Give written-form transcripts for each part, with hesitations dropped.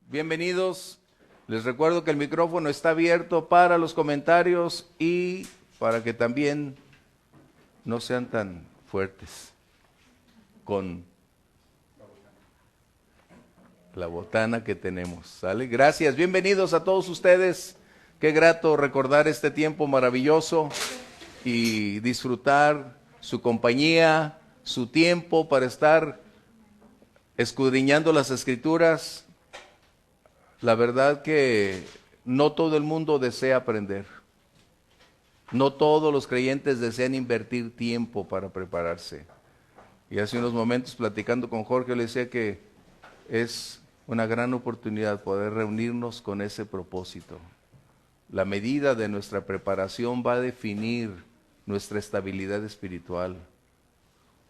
Bienvenidos. Les recuerdo que el micrófono está abierto para los comentarios y para que también no sean tan fuertes con la botana que tenemos. ¿Sale? Gracias. Bienvenidos a todos ustedes. Qué grato recordar este tiempo maravilloso y disfrutar su compañía, su tiempo para estar escudriñando las Escrituras. La verdad que no todo el mundo desea aprender. No todos los creyentes desean invertir tiempo para prepararse. Y hace unos momentos platicando con Jorge le decía que es una gran oportunidad poder reunirnos con ese propósito. La medida de nuestra preparación va a definir nuestra estabilidad espiritual.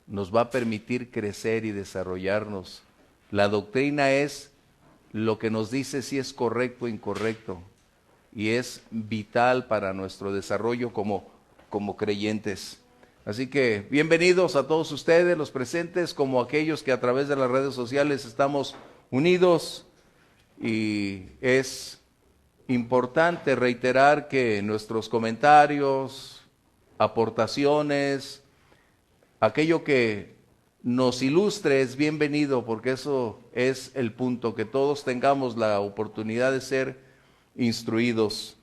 Nos va a permitir crecer y desarrollarnos. La doctrina es lo que nos dice si es correcto o incorrecto, y es vital para nuestro desarrollo como creyentes. Así que bienvenidos a todos ustedes, los presentes, como aquellos que a través de las redes sociales estamos unidos, y es importante reiterar que nuestros comentarios, aportaciones, aquello que nos ilustre es bienvenido, porque eso es el punto, que todos tengamos la oportunidad de ser instruidos.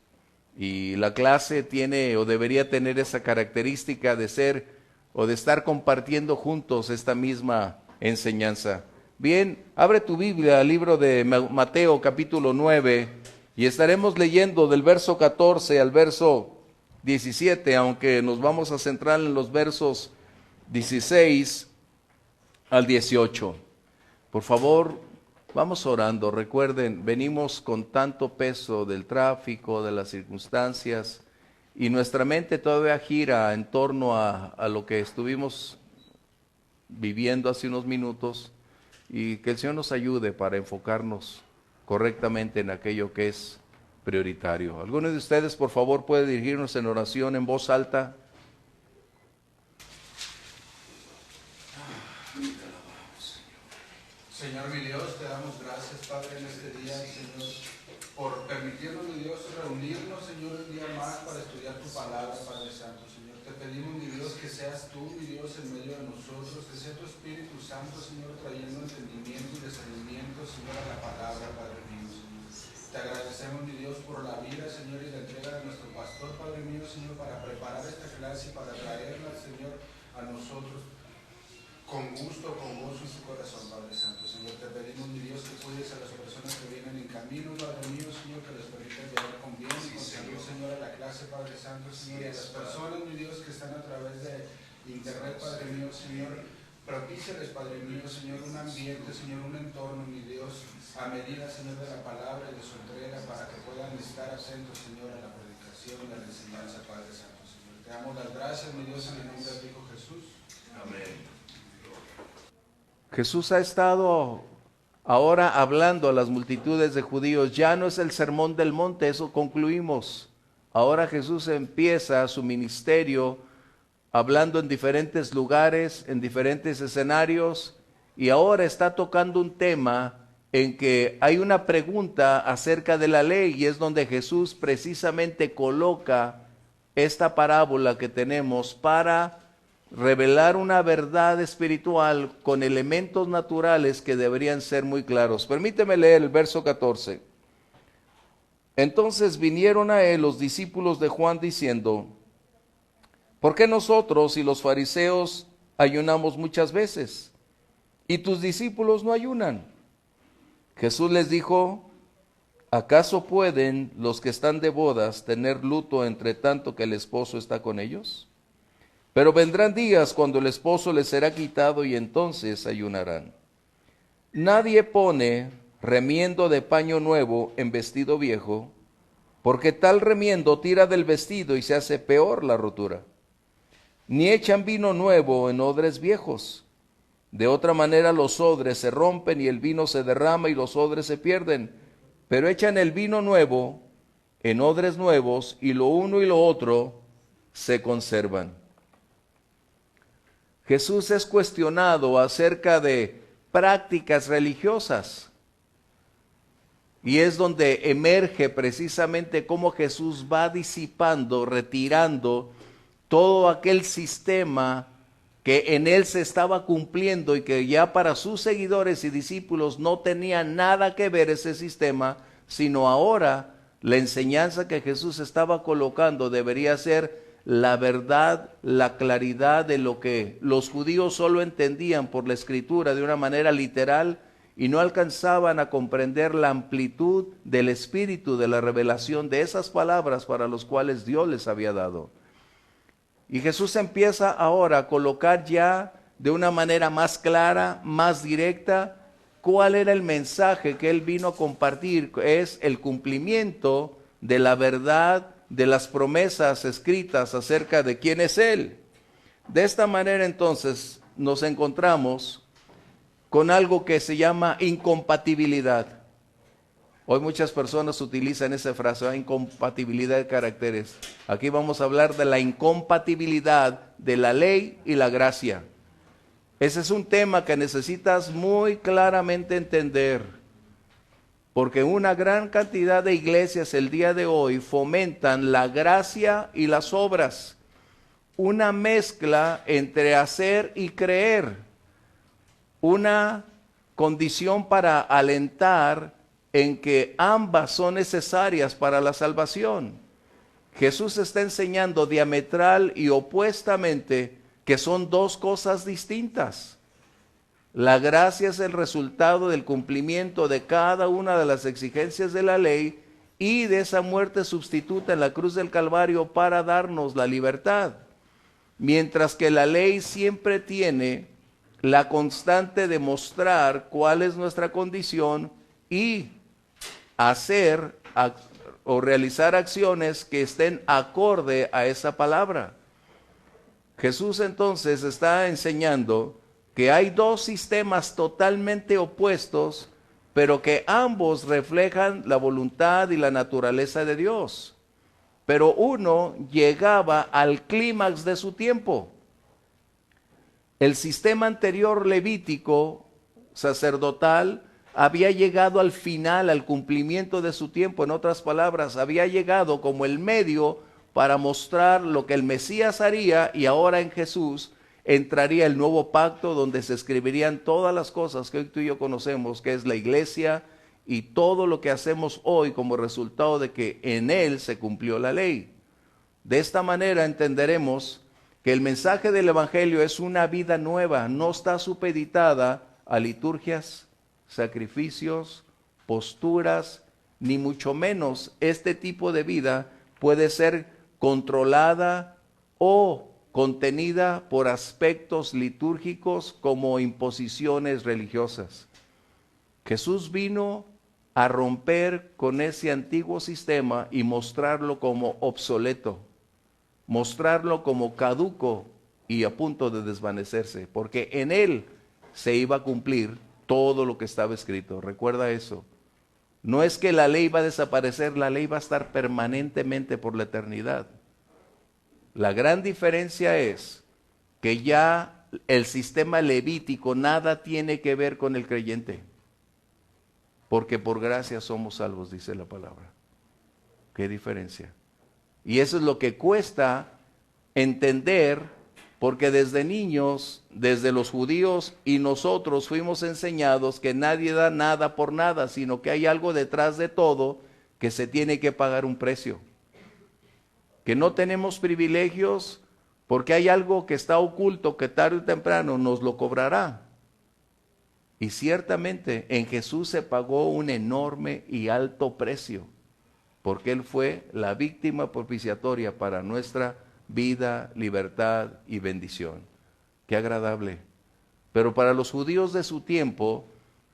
Y la clase tiene o debería tener esa característica de ser o de estar compartiendo juntos esta misma enseñanza. Bien, abre tu Biblia al libro de Mateo capítulo 9 y estaremos leyendo del verso 14 al verso 17, aunque nos vamos a centrar en los versos 16 al 18. Por favor, vamos orando. Recuerden, venimos con tanto peso del tráfico, de las circunstancias, y nuestra mente todavía gira en torno a lo que estuvimos viviendo hace unos minutos, y que el Señor nos ayude para enfocarnos correctamente en aquello que es prioritario. ¿Alguno de ustedes, por favor, puede dirigirnos en oración en voz alta? Señor mi Dios, te damos gracias, Padre, en este día, Señor, por permitirnos, mi Dios, reunirnos, Señor, un día más para estudiar tu palabra, Padre Santo, Señor. Te pedimos, mi Dios, que seas tú, mi Dios, en medio de nosotros, que sea tu Espíritu Santo, Señor, trayendo entendimiento y discernimiento, Señor, a la palabra, Padre mío, Señor. Te agradecemos, mi Dios, por la vida, Señor, y la entrega de nuestro pastor, Padre mío, Señor, para preparar esta clase y para traerla, Señor, a nosotros con gusto, con gozo en su corazón, Padre Santo. Señor, te pedimos, mi Dios, que cuides a las personas que vienen en camino, Padre mío, Señor, que les permitas llegar con bien y con salud, Señor, a la clase, Padre Santo, Señor, y a las personas, mi Dios, que están a través de internet, Padre mío, Señor, propíciales, Padre mío, Señor, un ambiente, Señor, un entorno, mi Dios, a medida, Señor, de la palabra y de su entrega, para que puedan estar atentos, Señor, a la predicación y a la enseñanza, Padre Santo, Señor. Te damos las gracias, mi Dios, en el nombre de tu Hijo Jesús. Amén. Jesús ha estado ahora hablando a las multitudes de judíos. Ya no es el sermón del monte, eso concluimos. Ahora Jesús empieza su ministerio hablando en diferentes lugares, en diferentes escenarios, y ahora está tocando un tema en que hay una pregunta acerca de la ley, y es donde Jesús precisamente coloca esta parábola que tenemos para revelar una verdad espiritual con elementos naturales que deberían ser muy claros. Permíteme leer el verso 14. Entonces vinieron a él los discípulos de Juan diciendo: ¿por qué nosotros y los fariseos ayunamos muchas veces, y tus discípulos no ayunan? Jesús les dijo: ¿acaso pueden los que están de bodas tener luto entre tanto que el esposo está con ellos? Pero vendrán días cuando el esposo les será quitado y entonces ayunarán. Nadie pone remiendo de paño nuevo en vestido viejo, porque tal remiendo tira del vestido y se hace peor la rotura. Ni echan vino nuevo en odres viejos. De otra manera los odres se rompen y el vino se derrama y los odres se pierden. Pero echan el vino nuevo en odres nuevos y lo uno y lo otro se conservan. Jesús es cuestionado acerca de prácticas religiosas. Y es donde emerge precisamente cómo Jesús va disipando, retirando todo aquel sistema que en él se estaba cumpliendo y que ya para sus seguidores y discípulos no tenía nada que ver ese sistema, sino ahora la enseñanza que Jesús estaba colocando debería ser la verdad, la claridad de lo que los judíos solo entendían por la escritura de una manera literal y no alcanzaban a comprender la amplitud del espíritu de la revelación de esas palabras para los cuales Dios les había dado. Y Jesús empieza ahora a colocar ya de una manera más clara, más directa, cuál era el mensaje que él vino a compartir. Es el cumplimiento de la verdad, de las promesas escritas acerca de quién es él. De esta manera entonces nos encontramos con algo que se llama incompatibilidad. Hoy muchas personas utilizan esa frase, incompatibilidad de caracteres. Aquí vamos a hablar de la incompatibilidad de la ley y la gracia. Ese es un tema que necesitas muy claramente entender, porque una gran cantidad de iglesias el día de hoy fomentan la gracia y las obras, una mezcla entre hacer y creer, una condición para alentar en que ambas son necesarias para la salvación. Jesús está enseñando diametral y opuestamente que son dos cosas distintas. La gracia es el resultado del cumplimiento de cada una de las exigencias de la ley y de esa muerte sustituta en la cruz del Calvario para darnos la libertad. Mientras que la ley siempre tiene la constante de mostrar cuál es nuestra condición y hacer o realizar acciones que estén acorde a esa palabra. Jesús entonces está enseñando que hay dos sistemas totalmente opuestos, pero que ambos reflejan la voluntad y la naturaleza de Dios. Pero uno llegaba al clímax de su tiempo. El sistema anterior levítico, sacerdotal, había llegado al final, al cumplimiento de su tiempo. En otras palabras, había llegado como el medio para mostrar lo que el Mesías haría, y ahora en Jesús entraría el nuevo pacto donde se escribirían todas las cosas que hoy tú y yo conocemos, que es la iglesia y todo lo que hacemos hoy como resultado de que en él se cumplió la ley. De esta manera entenderemos que el mensaje del Evangelio es una vida nueva, no está supeditada a liturgias, sacrificios, posturas, ni mucho menos este tipo de vida puede ser controlada o contenida por aspectos litúrgicos como imposiciones religiosas. Jesús vino a romper con ese antiguo sistema y mostrarlo como obsoleto, mostrarlo como caduco y a punto de desvanecerse, porque en él se iba a cumplir todo lo que estaba escrito. Recuerda eso. No es que la ley va a desaparecer, la ley va a estar permanentemente por la eternidad. La gran diferencia es que ya el sistema levítico nada tiene que ver con el creyente, porque por gracia somos salvos, dice la palabra. ¿Qué diferencia? Y eso es lo que cuesta entender, porque desde niños, desde los judíos y nosotros fuimos enseñados que nadie da nada por nada, sino que hay algo detrás de todo que se tiene que pagar un precio. Que no tenemos privilegios porque hay algo que está oculto que tarde o temprano nos lo cobrará. Y ciertamente en Jesús se pagó un enorme y alto precio, porque Él fue la víctima propiciatoria para nuestra vida, libertad y bendición. Qué agradable. Pero para los judíos de su tiempo,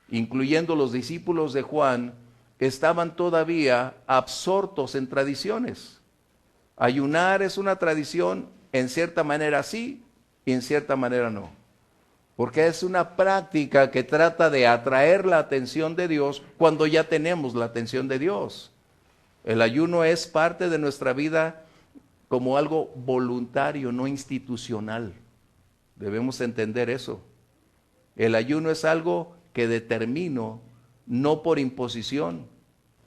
incluyendo los discípulos de Juan, estaban todavía absortos en tradiciones. Ayunar es una tradición, en cierta manera sí y en cierta manera no. Porque es una práctica que trata de atraer la atención de Dios cuando ya tenemos la atención de Dios. El ayuno es parte de nuestra vida como algo voluntario, no institucional. Debemos entender eso. El ayuno es algo que determino, no por imposición,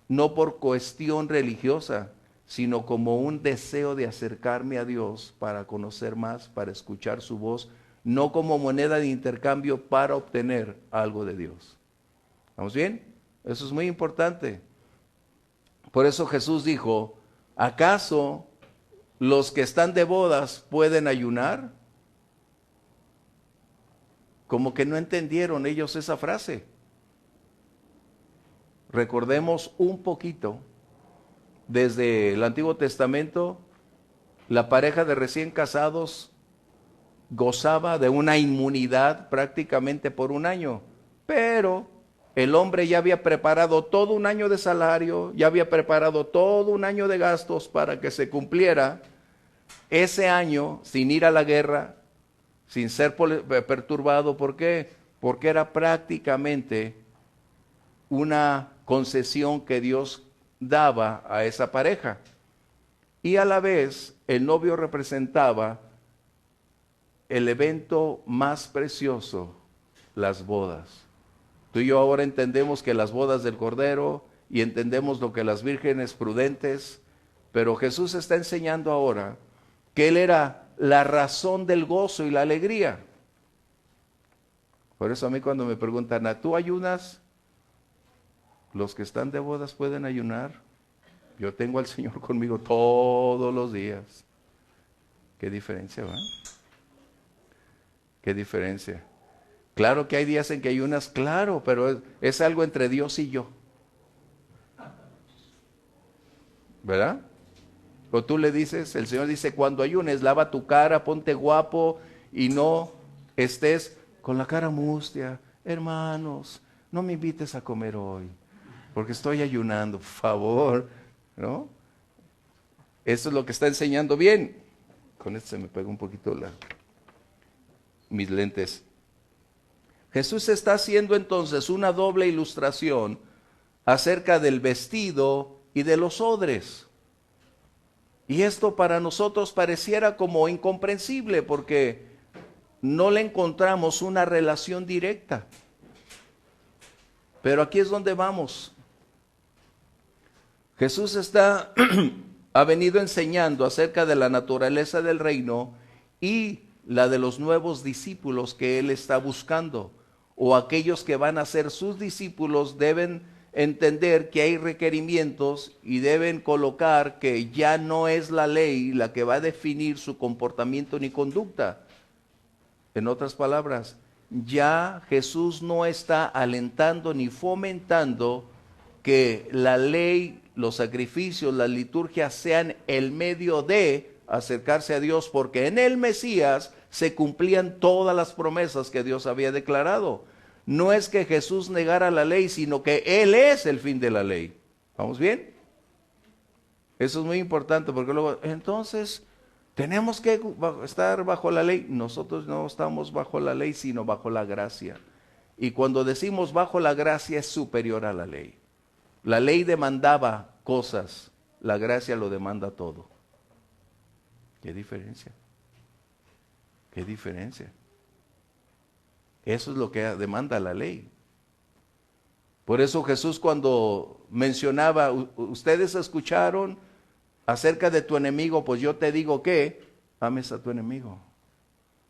no por cuestión religiosa, sino como un deseo de acercarme a Dios para conocer más, para escuchar su voz, no como moneda de intercambio para obtener algo de Dios. ¿Estamos bien? Eso es muy importante. Por eso Jesús dijo, ¿acaso los que están de bodas pueden ayunar? Como que no entendieron ellos esa frase. Recordemos un poquito, desde el Antiguo Testamento, la pareja de recién casados gozaba de una inmunidad prácticamente por un año, pero el hombre ya había preparado todo un año de salario, ya había preparado todo un año de gastos para que se cumpliera ese año sin ir a la guerra, sin ser perturbado. ¿Por qué? Porque era prácticamente una concesión que Dios daba a esa pareja. Y a la vez el novio representaba el evento más precioso, las bodas. Tú y yo ahora entendemos que las bodas del Cordero y entendemos lo que las vírgenes prudentes, pero Jesús está enseñando ahora que Él era la razón del gozo y la alegría. Por eso a mí cuando me preguntan, ¿tú ayunas? ¿Los que están de bodas pueden ayunar? Yo tengo al Señor conmigo todos los días. ¿Qué diferencia, va? ¿Qué diferencia? Claro que hay días en que ayunas, claro, pero es algo entre Dios y yo. ¿Verdad? O tú le dices, el Señor dice, cuando ayunes, lava tu cara, ponte guapo y no estés con la cara mustia. Hermanos, no me invites a comer hoy, porque estoy ayunando, por favor, ¿no? Eso es lo que está enseñando bien. Con esto se me pega un poquito mis lentes. Jesús está haciendo entonces una doble ilustración acerca del vestido y de los odres. Y esto para nosotros pareciera como incomprensible porque no le encontramos una relación directa. Pero aquí es donde vamos. Jesús ha venido enseñando acerca de la naturaleza del reino y la de los nuevos discípulos que Él está buscando, o aquellos que van a ser sus discípulos deben entender que hay requerimientos y deben colocar que ya no es la ley la que va a definir su comportamiento ni conducta. En otras palabras, ya Jesús no está alentando ni fomentando que la ley, los sacrificios, las liturgias sean el medio de acercarse a Dios, porque en el Mesías se cumplían todas las promesas que Dios había declarado. No es que Jesús negara la ley, sino que Él es el fin de la ley. ¿Vamos bien? Eso es muy importante, porque luego, entonces, tenemos que estar bajo la ley. Nosotros no estamos bajo la ley, sino bajo la gracia. Y cuando decimos bajo la gracia, es superior a la ley. La ley demandaba cosas, la gracia lo demanda todo. ¿Qué diferencia? ¿Qué diferencia? Eso es lo que demanda la ley. Por eso Jesús cuando mencionaba, ustedes escucharon acerca de tu enemigo, pues yo te digo que ames a tu enemigo.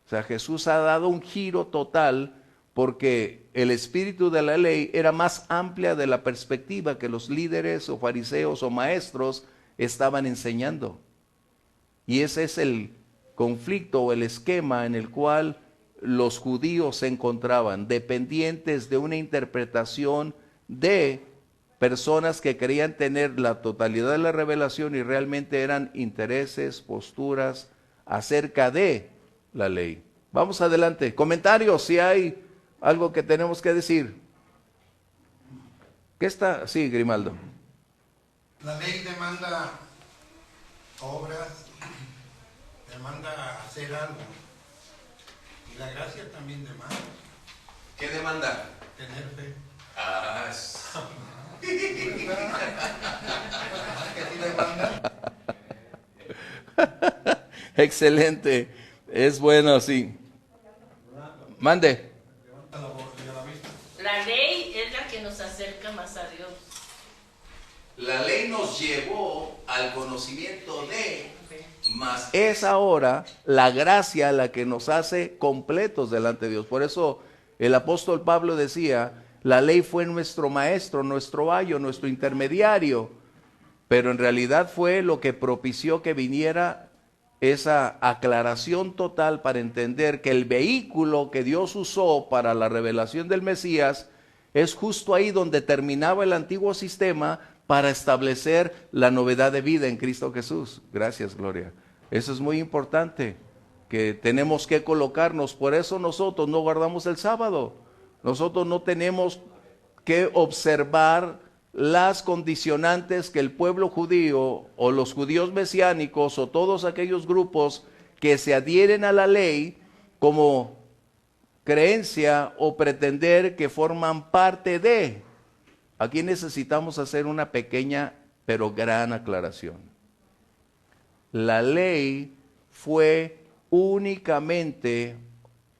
O sea, Jesús ha dado un giro total porque el espíritu de la ley era más amplia de la perspectiva que los líderes o fariseos o maestros estaban enseñando. Y ese es el conflicto o el esquema en el cual los judíos se encontraban, dependientes de una interpretación de personas que querían tener la totalidad de la revelación y realmente eran intereses, posturas acerca de la ley. Vamos adelante. Comentarios, si hay algo que tenemos que decir. ¿Qué está? Sí, Grimaldo. La ley demanda obras, demanda hacer algo. Y la gracia también demanda. ¿Qué demanda? Tener fe. Ah, ¿Que sí demanda? excelente. Es bueno, sí. Mande. La ley es la que nos acerca más a Dios. La ley nos llevó al conocimiento de, mas es ahora la gracia la que nos hace completos delante de Dios. Por eso el apóstol Pablo decía, la ley fue nuestro maestro, nuestro ayo, nuestro intermediario, pero en realidad fue lo que propició que viniera esa aclaración total para entender que el vehículo que Dios usó para la revelación del Mesías es justo ahí donde terminaba el antiguo sistema para establecer la novedad de vida en Cristo Jesús. Gracias, Gloria. Eso es muy importante, que tenemos que colocarnos. Por eso nosotros no guardamos el sábado. Nosotros no tenemos que observar las condicionantes que el pueblo judío o los judíos mesiánicos o todos aquellos grupos que se adhieren a la ley como creencia o pretender que forman parte de. Aquí necesitamos hacer una pequeña pero gran aclaración. La ley fue únicamente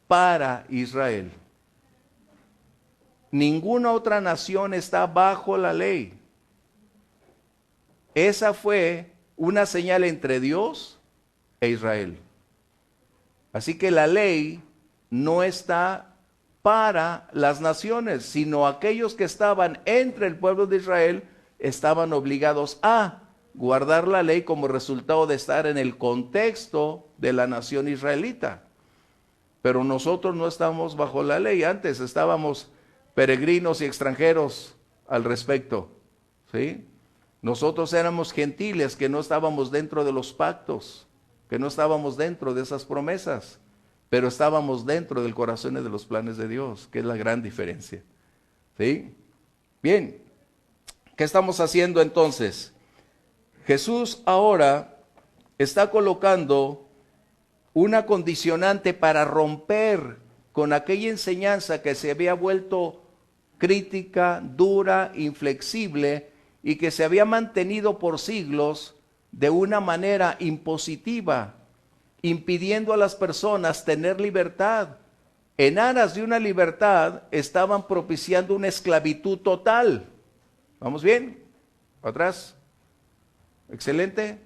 para Israel. Ninguna otra nación está bajo la ley. Esa fue una señal entre Dios e Israel. Así que la ley no está para las naciones, sino aquellos que estaban entre el pueblo de Israel estaban obligados a guardar la ley como resultado de estar en el contexto de la nación israelita. Pero nosotros no estamos bajo la ley. Antes estábamos peregrinos y extranjeros al respecto, ¿sí? Nosotros éramos gentiles que no estábamos dentro de los pactos, que no estábamos dentro de esas promesas, pero estábamos dentro del corazón y de los planes de Dios, que es la gran diferencia, ¿sí? Bien, ¿qué estamos haciendo entonces? Jesús ahora está colocando una condicionante para romper con aquella enseñanza que se había vuelto crítica, dura, inflexible y que se había mantenido por siglos de una manera impositiva, impidiendo a las personas tener libertad. En aras de una libertad estaban propiciando una esclavitud total. ¿Vamos bien? ¿Atrás? Excelente.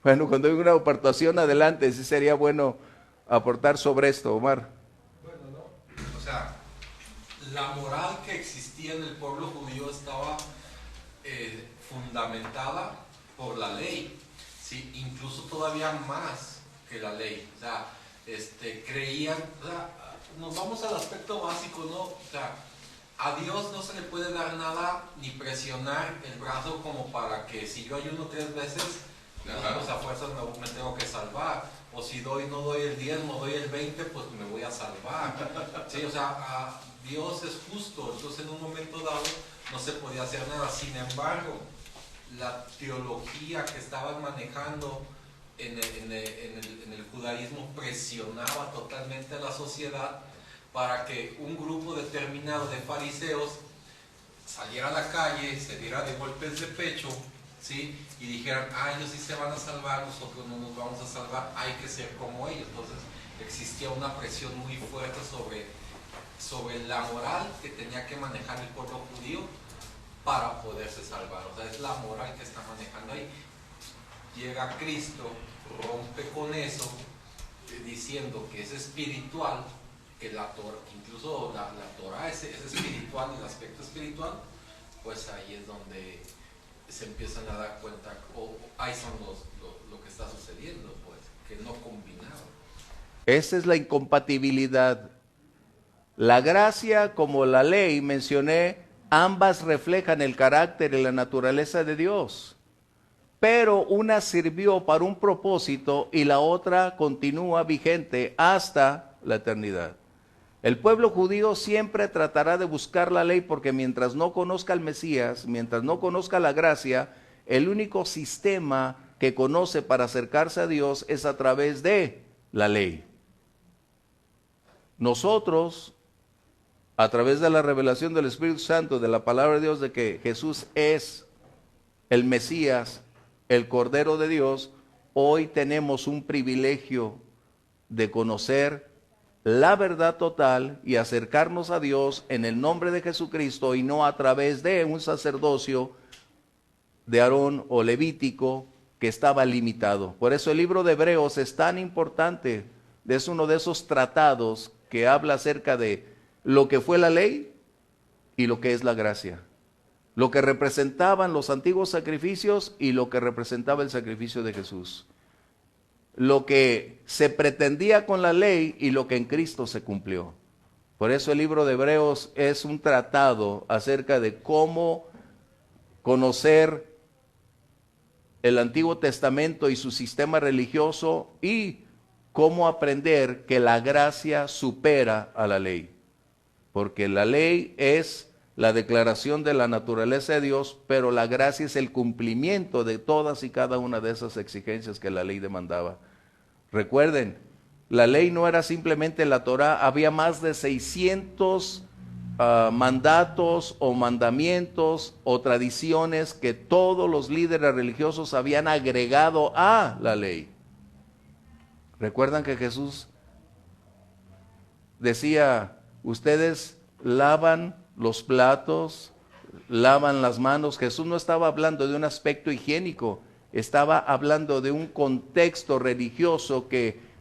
Bueno, cuando hay una aportación adelante, sí sería bueno aportar sobre esto, Omar. Bueno, no. O sea, la moral que existía en el pueblo judío estaba fundamentada por la ley, ¿sí? Incluso todavía más que la ley. O sea, creían, o sea, nos vamos al aspecto básico, ¿no? O sea, a Dios no se le puede dar nada ni presionar el brazo como para que si yo ayuno 3 veces, pues a fuerzas me tengo que salvar. O si no doy el 10, no doy el 20, pues me voy a salvar. Sí, o sea, Dios es justo, entonces en un momento dado no se podía hacer nada. Sin embargo, la teología que estaban manejando en el judaísmo presionaba totalmente a la sociedad para que un grupo determinado de fariseos saliera a la calle, se diera de golpes de pecho, ¿sí? Y dijeran, ellos sí se van a salvar, nosotros no nos vamos a salvar, hay que ser como ellos. Entonces existía una presión muy fuerte sobre la moral que tenía que manejar el pueblo judío para poderse salvar. O sea, es la moral que está manejando ahí. Llega Cristo, rompe con eso, diciendo que es espiritual, que la Torah, incluso la Torah es espiritual, el aspecto espiritual, pues ahí es donde se empiezan a dar cuenta, ahí son lo que está sucediendo, pues, que no combinaba. Esa es la incompatibilidad. La gracia como la ley, mencioné, ambas reflejan el carácter y la naturaleza de Dios. Pero una sirvió para un propósito y la otra continúa vigente hasta la eternidad. El pueblo judío siempre tratará de buscar la ley porque mientras no conozca al Mesías, mientras no conozca la gracia, el único sistema que conoce para acercarse a Dios es a través de la ley. Nosotros, a través de la revelación del Espíritu Santo, de la palabra de Dios, de que Jesús es el Mesías, el Cordero de Dios, hoy tenemos un privilegio de conocer la verdad total y acercarnos a Dios en el nombre de Jesucristo y no a través de un sacerdocio de Aarón o levítico que estaba limitado. Por eso el libro de Hebreos es tan importante. Es uno de esos tratados que habla acerca de lo que fue la ley y lo que es la gracia. Lo que representaban los antiguos sacrificios y lo que representaba el sacrificio de Jesús. Lo que se pretendía con la ley y lo que en Cristo se cumplió. Por eso el libro de Hebreos es un tratado acerca de cómo conocer el Antiguo Testamento y su sistema religioso y cómo aprender que la gracia supera a la ley. Porque la ley es la declaración de la naturaleza de Dios, pero la gracia es el cumplimiento de todas y cada una de esas exigencias que la ley demandaba. Recuerden, la ley no era simplemente la Torá, había más de 600 mandatos o mandamientos o tradiciones que todos los líderes religiosos habían agregado a la ley. Recuerdan que Jesús decía, ustedes lavan los platos, lavan las manos. Jesús no estaba hablando de un aspecto higiénico, estaba hablando de un contexto religioso que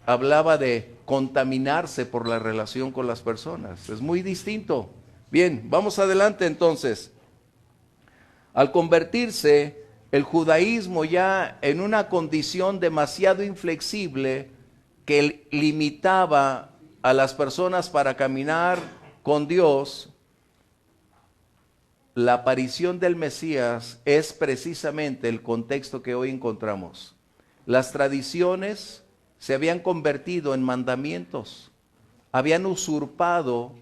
hablaba de contaminarse por la relación con las personas. Es muy distinto. Bien, vamos adelante entonces. Al convertirse el judaísmo ya en una condición demasiado inflexible que limitaba a las personas para caminar con Dios, la aparición del Mesías es precisamente el contexto que hoy encontramos. Las tradiciones se habían convertido en mandamientos, habían usurpado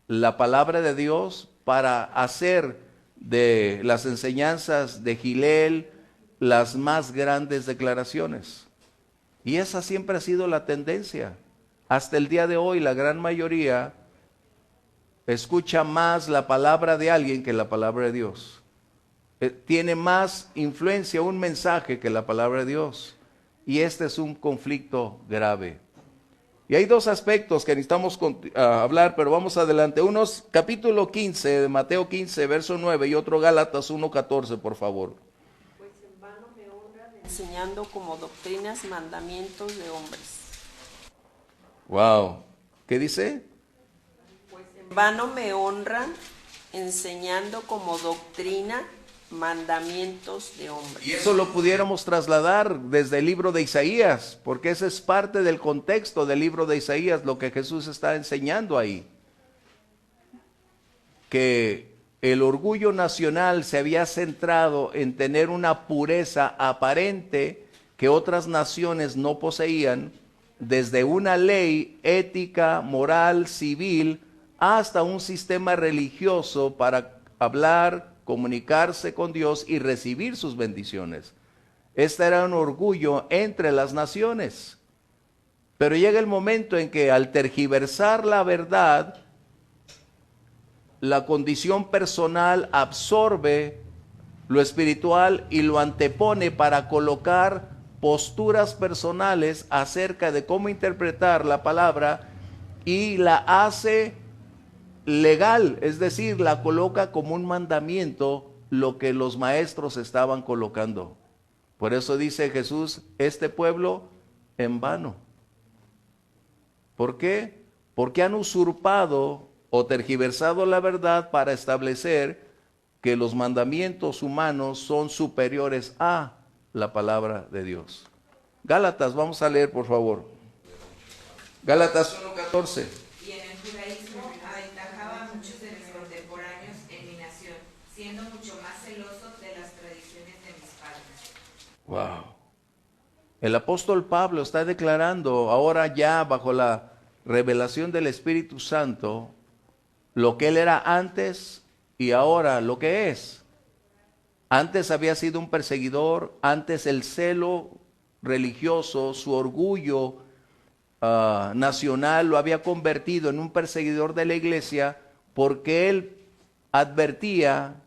la palabra de Dios para hacer de las enseñanzas de Gilel las más grandes declaraciones. Y esa siempre ha sido la tendencia. Hasta el día de hoy la gran mayoría escucha más la palabra de alguien que la palabra de Dios. Tiene más influencia un mensaje que la palabra de Dios. Y este es un conflicto grave. Y hay dos aspectos que necesitamos hablar, pero vamos adelante. Uno es capítulo 15 de Mateo 15, verso 9, y otro Gálatas 1:14, por favor. Pues en vano me honran enseñando como doctrinas mandamientos de hombres. Wow. ¿Qué dice? Pues en vano me honran enseñando como doctrina mandamientos de hombres. Y eso lo pudiéramos trasladar desde el libro de Isaías, porque ese es parte del contexto del libro de Isaías, lo que Jesús está enseñando ahí. Que el orgullo nacional se había centrado en tener una pureza aparente que otras naciones no poseían, desde una ley ética, moral, civil, hasta un sistema religioso para hablar, comunicarse con Dios y recibir sus bendiciones. Este era un orgullo entre las naciones. Pero llega el momento en que al tergiversar la verdad, la condición personal absorbe lo espiritual y lo antepone para colocar posturas personales acerca de cómo interpretar la palabra y la hace legal, es decir, la coloca como un mandamiento lo que los maestros estaban colocando. Por eso dice Jesús, este pueblo en vano. ¿Por qué? Porque han usurpado o tergiversado la verdad para establecer que los mandamientos humanos son superiores a la palabra de Dios. Gálatas, vamos a leer por favor. Gálatas 1:14. Y en el judaísmo aventajaba a muchos de mis contemporáneos en mi nación, siendo mucho más celoso de las tradiciones de mis padres. Wow. El apóstol Pablo está declarando ahora ya bajo la revelación del Espíritu Santo lo que él era antes y ahora lo que es. Antes había sido un perseguidor, antes el celo religioso, su orgullo nacional lo había convertido en un perseguidor de la iglesia porque él advertía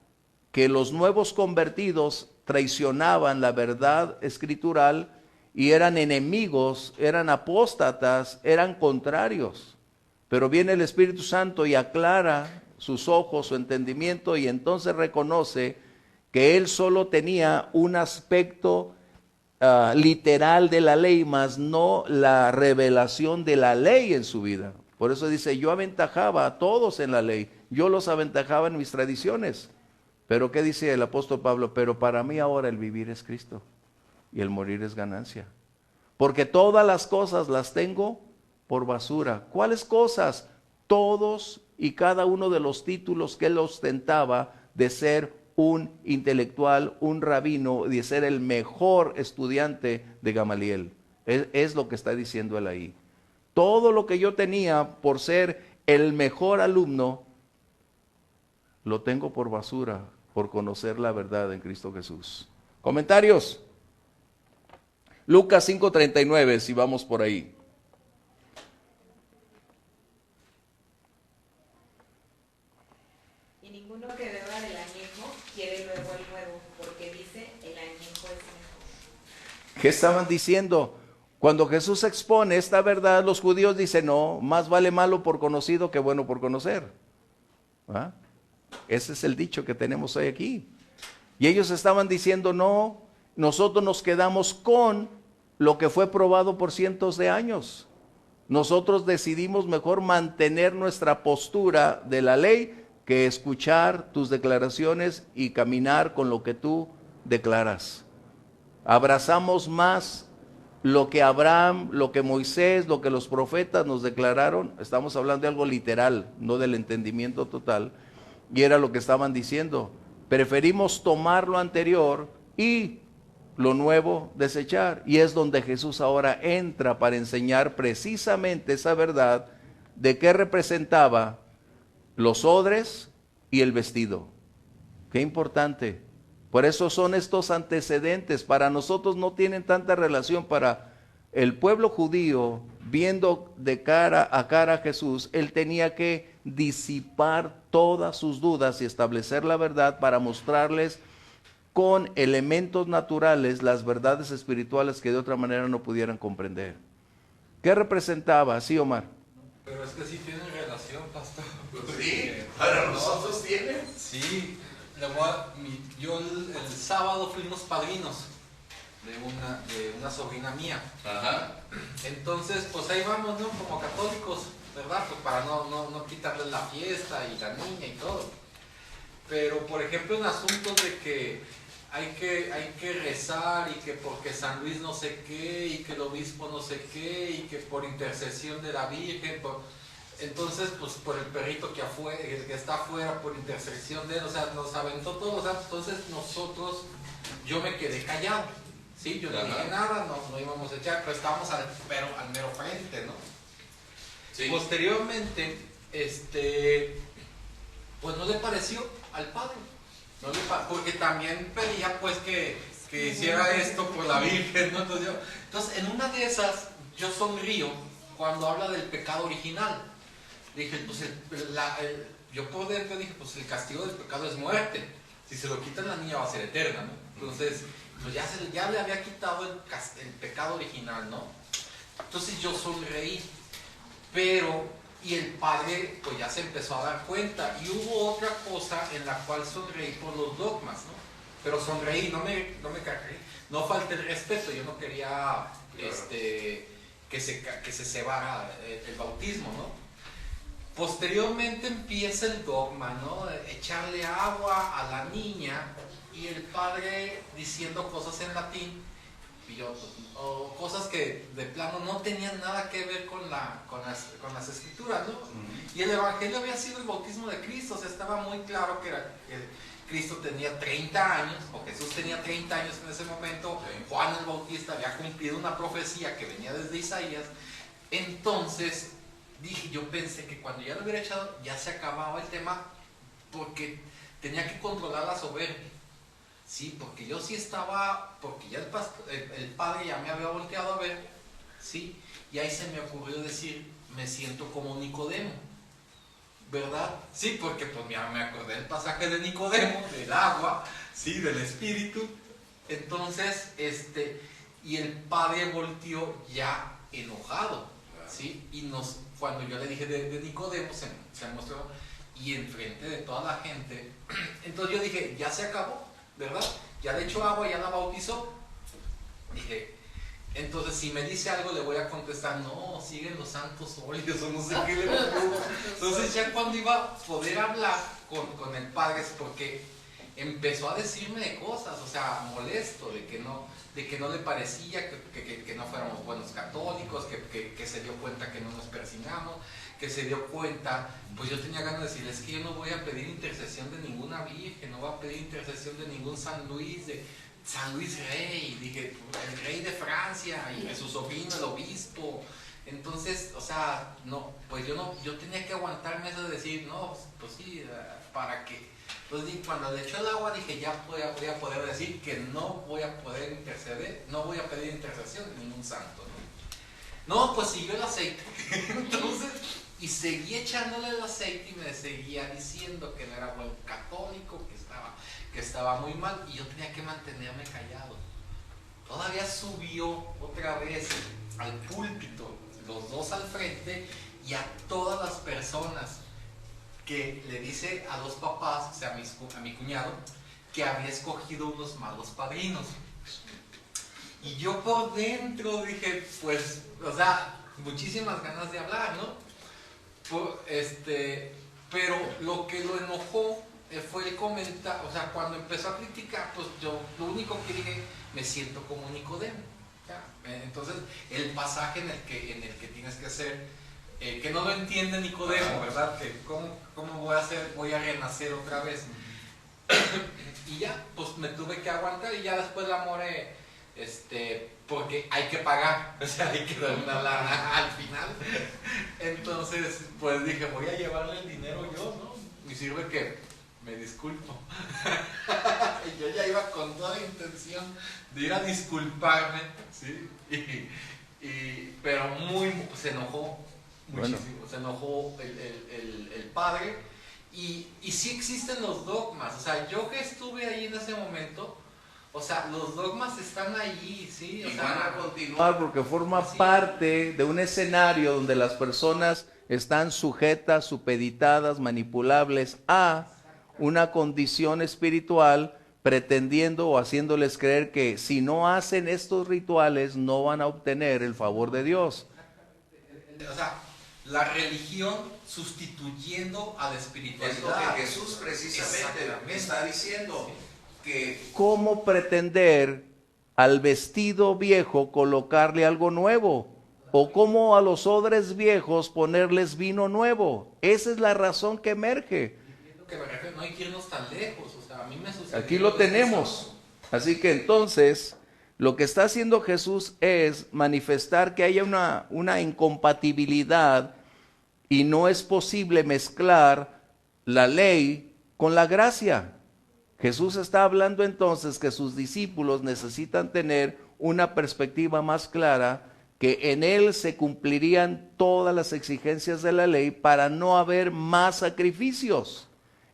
que los nuevos convertidos traicionaban la verdad escritural y eran enemigos, eran apóstatas, eran contrarios. Pero viene el Espíritu Santo y aclara sus ojos, su entendimiento, y entonces reconoce que él solo tenía un aspecto literal de la ley, mas no la revelación de la ley en su vida. Por eso dice, yo aventajaba a todos en la ley, yo los aventajaba en mis tradiciones. Pero ¿qué dice el apóstol Pablo? Pero para mí ahora el vivir es Cristo y el morir es ganancia. Porque todas las cosas las tengo por basura. ¿Cuáles cosas? Todos y cada uno de los títulos que él ostentaba de ser un intelectual, un rabino, de ser el mejor estudiante de Gamaliel. Es lo que está diciendo él ahí. Todo lo que yo tenía por ser el mejor alumno, lo tengo por basura, por conocer la verdad en Cristo Jesús. ¿Comentarios? Lucas 5:39, si vamos por ahí. Y ninguno que beba del añejo quiere luego el nuevo, porque dice, el añejo es mejor. ¿Qué estaban diciendo? Cuando Jesús expone esta verdad, los judíos dicen, no, más vale malo por conocido que bueno por conocer. ¿Ah? Ese es el dicho que tenemos hoy aquí. Y ellos estaban diciendo, no, nosotros nos quedamos con lo que fue probado por cientos de años. Nosotros decidimos mejor mantener nuestra postura de la ley que escuchar tus declaraciones y caminar con lo que tú declaras. Abrazamos más lo que Abraham, lo que Moisés, lo que los profetas nos declararon. Estamos hablando de algo literal, no del entendimiento total. Y era lo que estaban diciendo. Preferimos tomar lo anterior y lo nuevo desechar. Y es donde Jesús ahora entra para enseñar precisamente esa verdad de qué representaba los odres y el vestido. Qué importante. Por eso son estos antecedentes. Para nosotros no tienen tanta relación. Para el pueblo judío, viendo de cara a Jesús, él tenía que disipar todas sus dudas y establecer la verdad para mostrarles con elementos naturales las verdades espirituales que de otra manera no pudieran comprender. ¿Qué representaba? Sí, Omar. Pero es que sí tienen relación, pastor. Sí, para nosotros tienen. Sí, yo el sábado fuimos padrinos de una sobrina mía. Ajá. Entonces, pues ahí vamos, ¿no? Como católicos, ¿verdad? Pues para no quitarles la fiesta y la niña y todo. Pero, por ejemplo, en asuntos de que hay que rezar y que porque San Luis no sé qué y que el obispo no sé qué y que por intercesión de la Virgen, entonces pues por el perrito que está afuera, por intercesión de él, o sea, nos aventó todo, o sea, entonces yo me quedé callado, ¿sí? Yo no dije nada, no íbamos a echar, pero estábamos al mero frente, ¿no? Sí. Posteriormente, pues no le pareció al padre. Porque también pedía pues que hiciera esto por la Virgen, ¿no? Entonces, en una de esas, yo sonrío cuando habla del pecado original. Dije, pues yo por dentro dije, pues el castigo del pecado es muerte. Si se lo quitan, la niña va a ser eterna, ¿no? Entonces, pues ya le había quitado el pecado original, ¿no? Entonces yo sonreí, y el padre pues ya se empezó a dar cuenta, y hubo otra cosa en la cual sonreí por los dogmas, ¿no? Pero sonreí, no me cargué, no falté el respeto, yo no quería que se cebara el bautismo, ¿no? Posteriormente empieza el dogma, ¿no? Echarle agua a la niña y el padre diciendo cosas en latín, o cosas que de plano no tenían nada que ver con las escrituras, ¿no? Y el evangelio había sido el bautismo de Cristo, o sea, estaba muy claro que Cristo tenía 30 años, o Jesús tenía 30 años en ese momento, Juan el Bautista había cumplido una profecía que venía desde Isaías. Entonces yo pensé que cuando ya lo hubiera echado, ya se acababa el tema, porque tenía que controlar la soberbia. Sí, porque yo sí estaba, porque ya el padre ya me había volteado a ver, sí, y ahí se me ocurrió decir, me siento como Nicodemo, ¿verdad? Sí, porque pues me acordé del pasaje de Nicodemo, del agua, sí, del espíritu. Entonces, y el padre volteó ya enojado, ¿sí? Y cuando yo le dije de Nicodemo, se mostró, y enfrente de toda la gente, entonces yo dije, ya se acabó, ¿verdad? Ya le echó agua, ya la bautizó. Dije, entonces si me dice algo le voy a contestar, no, siguen los santos óleos o no sé qué le pongo. Entonces ya cuando iba a poder hablar con el padre es porque empezó a decirme de cosas, o sea, molesto, de que no le parecía que no fuéramos buenos católicos, que se dio cuenta que no nos persignamos, que se dio cuenta, pues yo tenía ganas de decirle, es que yo no voy a pedir intercesión de ninguna virgen, no voy a pedir intercesión de ningún San Luis, de San Luis Rey, dije, el rey de Francia, y de su sobrino, el obispo. Entonces, o sea, no, pues yo tenía que aguantarme eso de decir, no, pues sí, ¿para qué? Entonces cuando le echó el agua dije, ya voy a poder decir que no voy a poder interceder, no voy a pedir intercesión de ningún santo, ¿no? No, pues siguió el aceite. Entonces, y seguí echándole el aceite y me seguía diciendo que no era buen católico, que estaba muy mal, y yo tenía que mantenerme callado. Todavía subió otra vez al púlpito, los dos al frente, y a todas las personas que le dice a los papás, o sea, a mi cuñado, que había escogido unos malos padrinos. Y yo por dentro dije, pues, o sea, muchísimas ganas de hablar, ¿no? Pero lo que lo enojó fue el comentario, o sea, cuando empezó a criticar, pues yo lo único que dije, me siento como Nicodemo. ¿Ya? Entonces, el pasaje en el que tienes que hacer, que no lo entiende Nicodemo, ¿verdad? Que ¿cómo voy a hacer? Voy a renacer otra vez. Y ya, pues me tuve que aguantar y ya después la moré, porque hay que pagar, o sea, hay que dar una lana al final. Entonces, pues dije, voy a llevarle el dinero yo, ¿no? Y sirve que me disculpo. Y yo ya iba con toda la intención de ir a disculparme, ¿sí? Pero se enojó muchísimo, bueno. Se enojó el padre. Y sí existen los dogmas, o sea, yo que estuve ahí en ese momento, o sea, los dogmas están ahí, ¿sí? O y sea, van a continuar porque forma parte de un escenario donde las personas están sujetas, supeditadas, manipulables a una condición espiritual, pretendiendo o haciéndoles creer que si no hacen estos rituales no van a obtener el favor de Dios. O sea, la religión sustituyendo a la espiritualidad. Es lo que Jesús precisamente me está diciendo, que cómo pretender al vestido viejo colocarle algo nuevo, o cómo a los odres viejos ponerles vino nuevo. Esa es la razón que emerge. No hay que irnos tan lejos, o sea, a mí me sucedió. Aquí lo tenemos. Así que entonces, lo que está haciendo Jesús es manifestar que haya una incompatibilidad y no es posible mezclar la ley con la gracia. Jesús está hablando entonces que sus discípulos necesitan tener una perspectiva más clara, que en él se cumplirían todas las exigencias de la ley para no haber más sacrificios.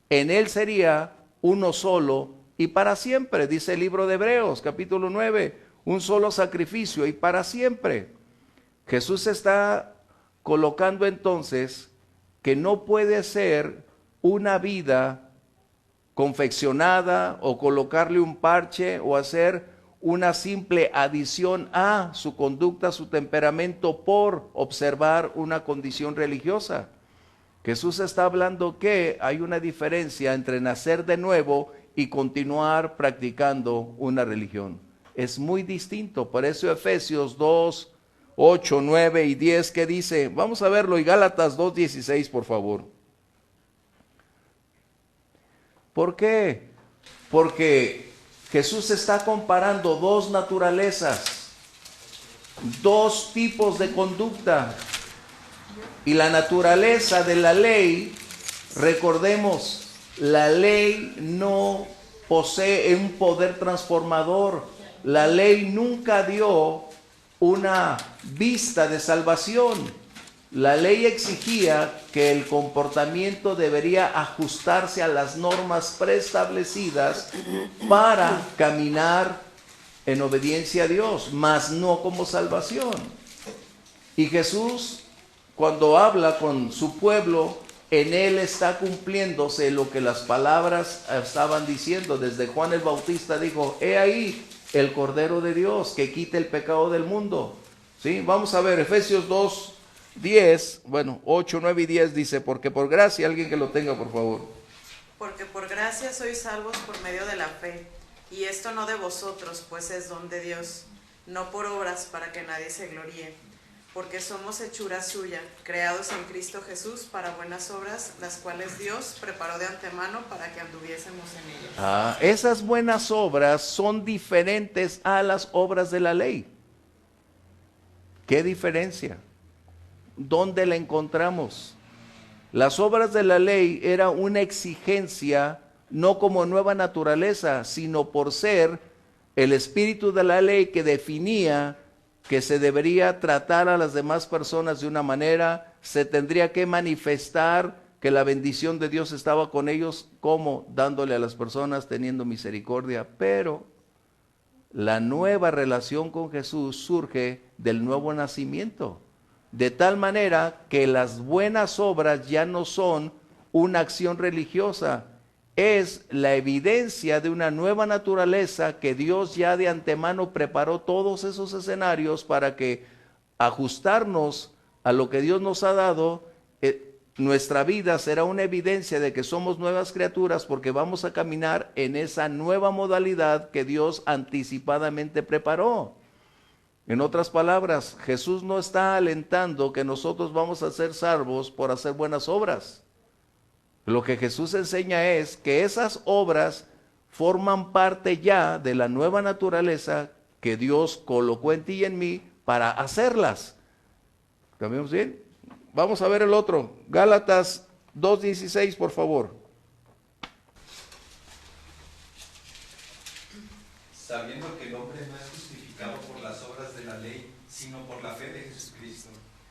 En él sería uno solo y para siempre, dice el libro de Hebreos, capítulo 9, un solo sacrificio y para siempre. Jesús está colocando entonces que no puede ser una vida confeccionada o colocarle un parche o hacer una simple adición a su conducta, a su temperamento por observar una condición religiosa. Jesús está hablando que hay una diferencia entre nacer de nuevo y continuar practicando una religión. Es muy distinto. Por eso Efesios 2, 8, 9 y 10 que dice, vamos a verlo, y Gálatas 2, 16 por favor. ¿Por qué? Porque Jesús está comparando dos naturalezas, dos tipos de conducta. Y la naturaleza de la ley, recordemos, la ley no posee un poder transformador. La ley nunca dio una vista de salvación. La ley exigía que el comportamiento debería ajustarse a las normas preestablecidas para caminar en obediencia a Dios, mas no como salvación. Y Jesús, cuando habla con su pueblo, en él está cumpliéndose lo que las palabras estaban diciendo. Desde Juan el Bautista dijo: he ahí el Cordero de Dios que quita el pecado del mundo. ¿Sí? Vamos a ver Efesios 2, 10, bueno, 8, 9 y 10 dice: porque por gracia, alguien que lo tenga por favor. Porque por gracia sois salvos por medio de la fe, y esto no de vosotros, pues es don de Dios, no por obras para que nadie se gloríe, porque somos hechura suya, creados en Cristo Jesús para buenas obras, las cuales Dios preparó de antemano para que anduviésemos en ellas. Esas buenas obras son diferentes a las obras de la ley. ¿Qué diferencia? ¿Dónde la encontramos? Las obras de la ley era una exigencia, no como nueva naturaleza, sino por ser el espíritu de la ley que definía que se debería tratar a las demás personas de una manera, se tendría que manifestar que la bendición de Dios estaba con ellos, como dándole a las personas, teniendo misericordia. Pero la nueva relación con Jesús surge del nuevo nacimiento, de tal manera que las buenas obras ya no son una acción religiosa, es la evidencia de una nueva naturaleza que Dios ya de antemano preparó todos esos escenarios para que ajustarnos a lo que Dios nos ha dado. Nuestra vida será una evidencia de que somos nuevas criaturas porque vamos a caminar en esa nueva modalidad que Dios anticipadamente preparó. En otras palabras, Jesús no está alentando que nosotros vamos a ser salvos por hacer buenas obras. Lo que Jesús enseña es que esas obras forman parte ya de la nueva naturaleza que Dios colocó en ti y en mí para hacerlas. ¿Cambiamos bien? Vamos a ver el otro. Gálatas 2:16, por favor. Sabiendo que el hombre no es justificado por las obras de la ley, sino por la fe de Jesucristo.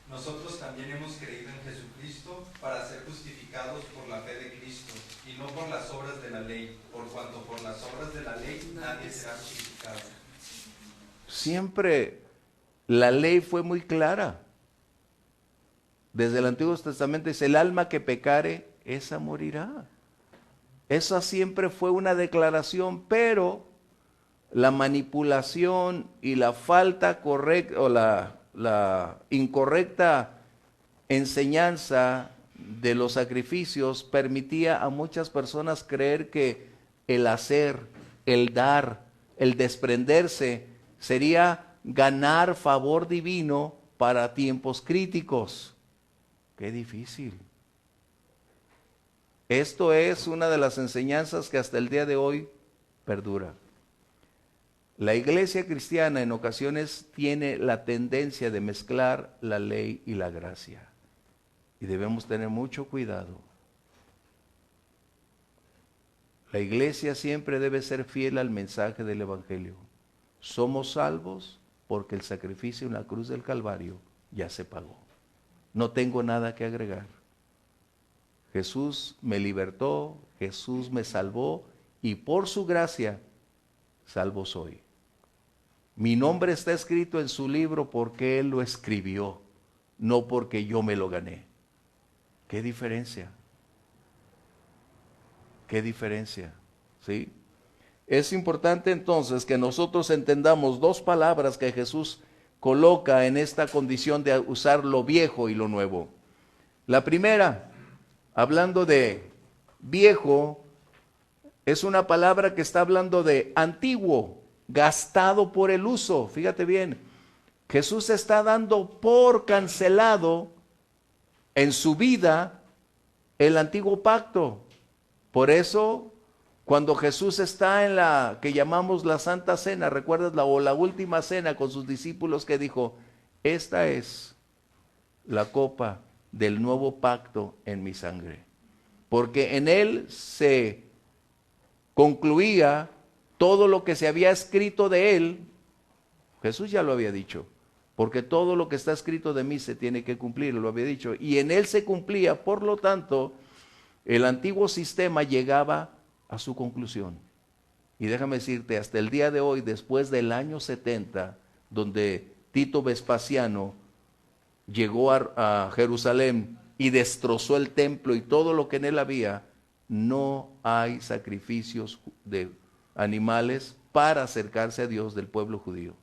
Nosotros también hemos creído en Jesucristo para ser justificados por la fe de Cristo, y no por las obras de la ley, por cuanto por las obras de la ley nadie será justificado. Siempre la ley fue muy clara. Desde el Antiguo Testamento dice: el alma que pecare, esa morirá. Esa siempre fue una declaración, pero la manipulación y la falta correcta o la incorrecta enseñanza de los sacrificios permitía a muchas personas creer que el hacer, el dar, el desprenderse sería ganar favor divino para tiempos críticos. Qué difícil. Esto es una de las enseñanzas que hasta el día de hoy perdura. La iglesia cristiana en ocasiones tiene la tendencia de mezclar la ley y la gracia. Y debemos tener mucho cuidado. La iglesia siempre debe ser fiel al mensaje del Evangelio. Somos salvos porque el sacrificio en la cruz del Calvario ya se pagó. No tengo nada que agregar. Jesús me libertó, Jesús me salvó y por su gracia salvo soy. Mi nombre está escrito en su libro porque Él lo escribió, no porque yo me lo gané. ¿Qué diferencia? ¿Qué diferencia? ¿Sí? Es importante entonces que nosotros entendamos dos palabras que Jesús coloca en esta condición de usar lo viejo y lo nuevo. La primera, hablando de viejo, es una palabra que está hablando de antiguo, gastado por el uso. Fíjate bien, Jesús está dando por cancelado en su vida el antiguo pacto. Por eso, cuando Jesús está en la que llamamos la Santa Cena, ¿recuerdas la última cena con sus discípulos que dijo: esta es la copa del nuevo pacto en mi sangre? Porque en él se concluía todo lo que se había escrito de él. Jesús ya lo había dicho, porque todo lo que está escrito de mí se tiene que cumplir, lo había dicho, y en él se cumplía. Por lo tanto, el antiguo sistema llegaba a su conclusión. Y déjame decirte, hasta el día de hoy, después del año 70, donde Tito Vespasiano llegó a Jerusalén y destrozó el templo y todo lo que en él había, no hay sacrificios de animales para acercarse a Dios del pueblo judío.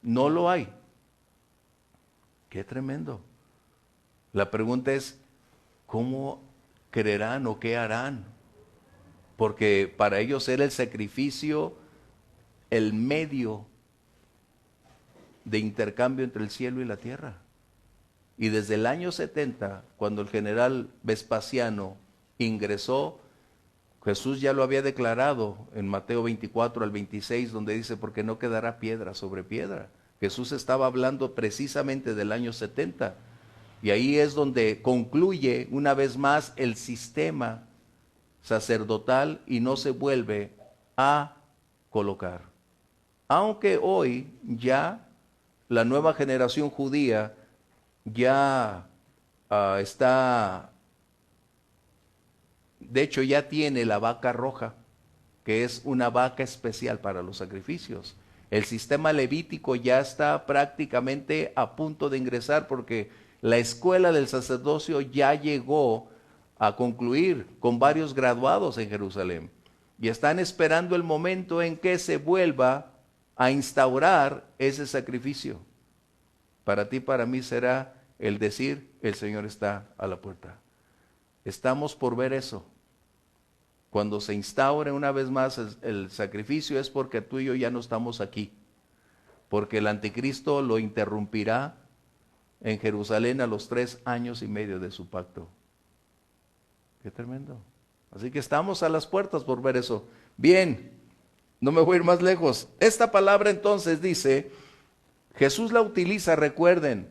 No lo hay. Qué tremendo. La pregunta es, ¿cómo creerán o qué harán? Porque para ellos era el sacrificio el medio de intercambio entre el cielo y la tierra. Y desde el año 70, cuando el general Vespasiano ingresó, Jesús ya lo había declarado en Mateo 24 al 26, donde dice, porque no quedará piedra sobre piedra. Jesús estaba hablando precisamente del año 70. Y ahí es donde concluye una vez más el sistema sacerdotal y no se vuelve a colocar. Aunque hoy ya la nueva generación judía ya está, de hecho ya tiene la vaca roja, que es una vaca especial para los sacrificios. El sistema levítico ya está prácticamente a punto de ingresar porque la escuela del sacerdocio ya llegó a concluir con varios graduados en Jerusalén. Y están esperando el momento en que se vuelva a instaurar ese sacrificio. Para ti, para mí será el decir, el Señor está a la puerta. Estamos por ver eso. Cuando se instaure una vez más el sacrificio es porque tú y yo ya no estamos aquí. Porque el anticristo lo interrumpirá en Jerusalén a los 3 años y medio de su pacto. Qué tremendo. Así que estamos a las puertas por ver eso. Bien, no me voy a ir más lejos. Esta palabra entonces dice, Jesús la utiliza, recuerden,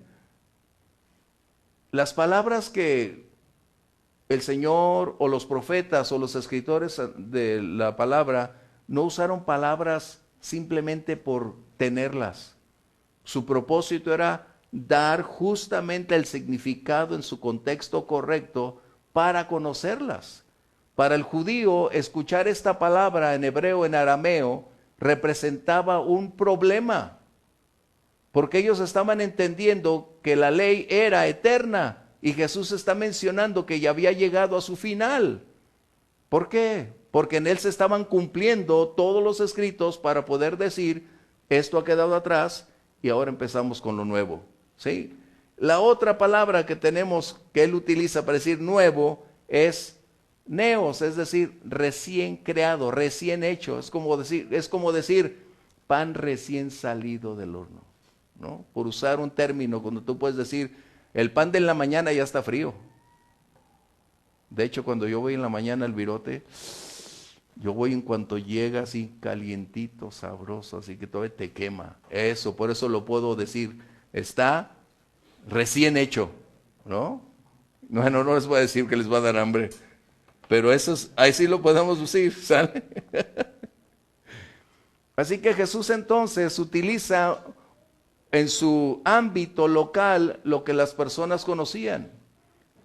las palabras que el Señor o los profetas o los escritores de la palabra no usaron palabras simplemente por tenerlas. Su propósito era dar justamente el significado en su contexto correcto para conocerlas. Para el judío, escuchar esta palabra en hebreo, en arameo, representaba un problema, porque ellos estaban entendiendo que la ley era eterna y Jesús está mencionando que ya había llegado a su final. ¿Por qué? Porque en él se estaban cumpliendo todos los escritos para poder decir, esto ha quedado atrás y ahora empezamos con lo nuevo. ¿Sí? La otra palabra que tenemos que él utiliza para decir nuevo es neos, es decir, recién creado, recién hecho. Es como decir pan recién salido del horno, ¿no? Por usar un término, cuando tú puedes decir, el pan de la mañana ya está frío. De hecho, cuando yo voy en la mañana al virote, yo voy en cuanto llega así calientito, sabroso, así que todavía te quema. Eso, por eso lo puedo decir, está recién hecho, ¿no? Bueno, no les voy a decir que les va a dar hambre, pero eso ahí sí lo podemos decir, ¿sale? Así que Jesús entonces utiliza en su ámbito local lo que las personas conocían.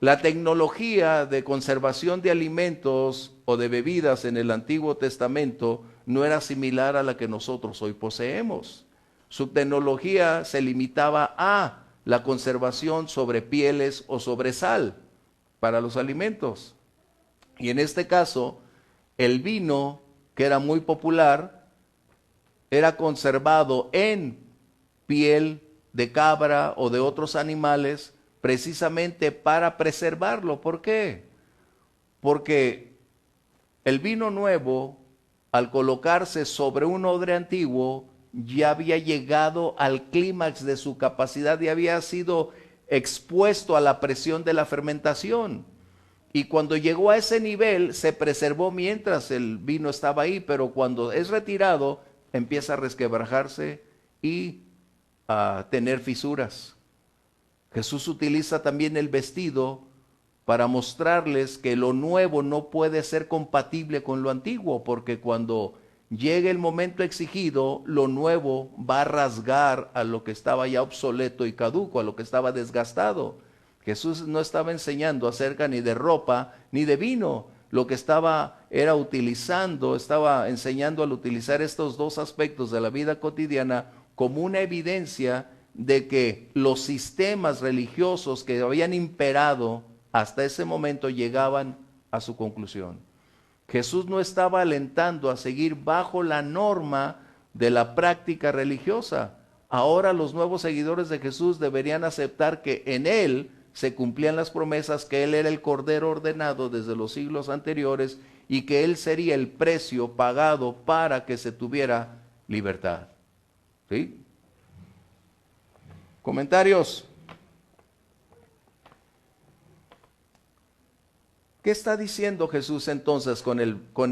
La tecnología de conservación de alimentos o de bebidas en el Antiguo Testamento no era similar a la que nosotros hoy poseemos. Su tecnología se limitaba a la conservación sobre pieles o sobre sal para los alimentos. Y en este caso, el vino, que era muy popular, era conservado en piel de cabra o de otros animales precisamente para preservarlo. ¿Por qué? Porque el vino nuevo, al colocarse sobre un odre antiguo, ya había llegado al clímax de su capacidad y había sido expuesto a la presión de la fermentación. Y cuando llegó a ese nivel, se preservó mientras el vino estaba ahí, pero cuando es retirado, empieza a resquebrajarse y a tener fisuras. Jesús utiliza también el vestido para mostrarles que lo nuevo no puede ser compatible con lo antiguo, porque cuando llegue el momento exigido, lo nuevo va a rasgar a lo que estaba ya obsoleto y caduco, a lo que estaba desgastado. Jesús no estaba enseñando acerca ni de ropa ni de vino. Lo que estaba era estaba enseñando al utilizar estos dos aspectos de la vida cotidiana como una evidencia de que los sistemas religiosos que habían imperado hasta ese momento llegaban a su conclusión. Jesús no estaba alentando a seguir bajo la norma de la práctica religiosa. Ahora los nuevos seguidores de Jesús deberían aceptar que en Él se cumplían las promesas, que Él era el Cordero ordenado desde los siglos anteriores y que Él sería el precio pagado para que se tuviera libertad. ¿Sí? Comentarios. ¿Qué está diciendo Jesús entonces con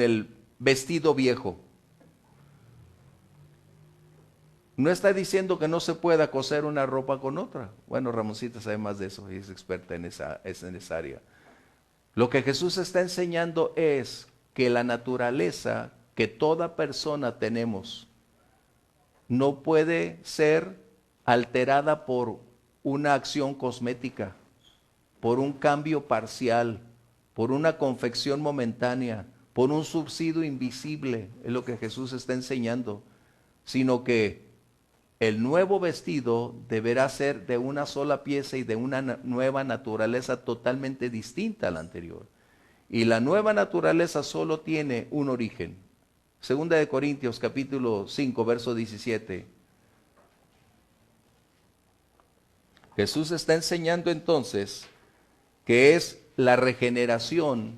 el vestido viejo? No está diciendo que no se pueda coser una ropa con otra. Bueno, Ramoncita sabe más de eso y es experta en esa área. Lo que Jesús está enseñando es que la naturaleza que toda persona tenemos no puede ser alterada por una acción cosmética, por un cambio parcial, por una confección momentánea, por un subsidio invisible, es lo que Jesús está enseñando, sino que el nuevo vestido deberá ser de una sola pieza y de una nueva naturaleza totalmente distinta a la anterior. Y la nueva naturaleza solo tiene un origen. Segunda de Corintios capítulo 5, verso 17. Jesús está enseñando entonces que es la regeneración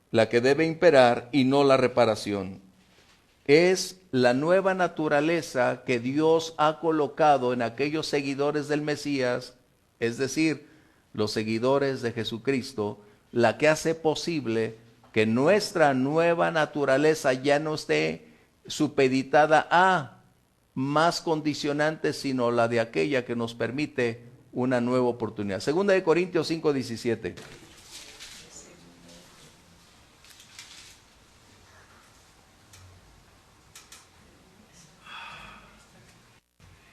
la que debe imperar y no la reparación. Es la nueva naturaleza que Dios ha colocado en aquellos seguidores del Mesías, es decir, los seguidores de Jesucristo, la que hace posible que nuestra nueva naturaleza ya no esté supeditada a más condicionantes, sino la de aquella que nos permite una nueva oportunidad. Segunda de Corintios 5:17.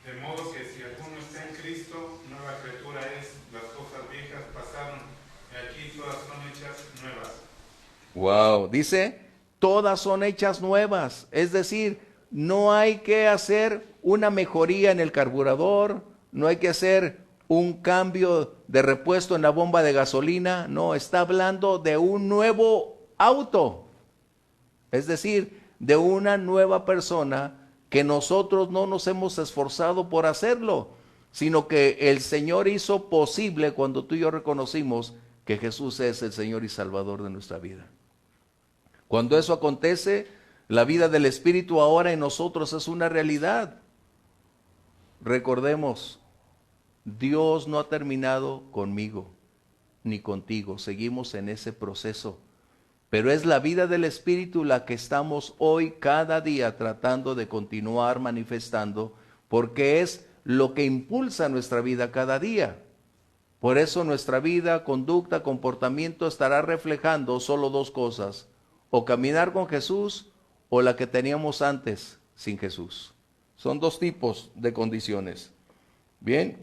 De modo que si alguno está en Cristo, nueva criatura es, las cosas viejas pasaron, y aquí todas son hechas nuevas. Wow, dice, todas son hechas nuevas, es decir, no hay que hacer una mejoría en el carburador, no hay que hacer un cambio de repuesto en la bomba de gasolina, no, está hablando de un nuevo auto, es decir, de una nueva persona que nosotros no nos hemos esforzado por hacerlo, sino que el Señor hizo posible cuando tú y yo reconocimos que Jesús es el Señor y Salvador de nuestra vida. Cuando eso acontece, la vida del Espíritu ahora en nosotros es una realidad. Recordemos, Dios no ha terminado conmigo ni contigo, seguimos en ese proceso. Pero es la vida del Espíritu la que estamos hoy cada día tratando de continuar manifestando, porque es lo que impulsa nuestra vida cada día. Por eso nuestra vida, conducta, comportamiento estará reflejando solo dos cosas: o caminar con Jesús o la que teníamos antes sin Jesús. Son dos tipos de condiciones. Bien,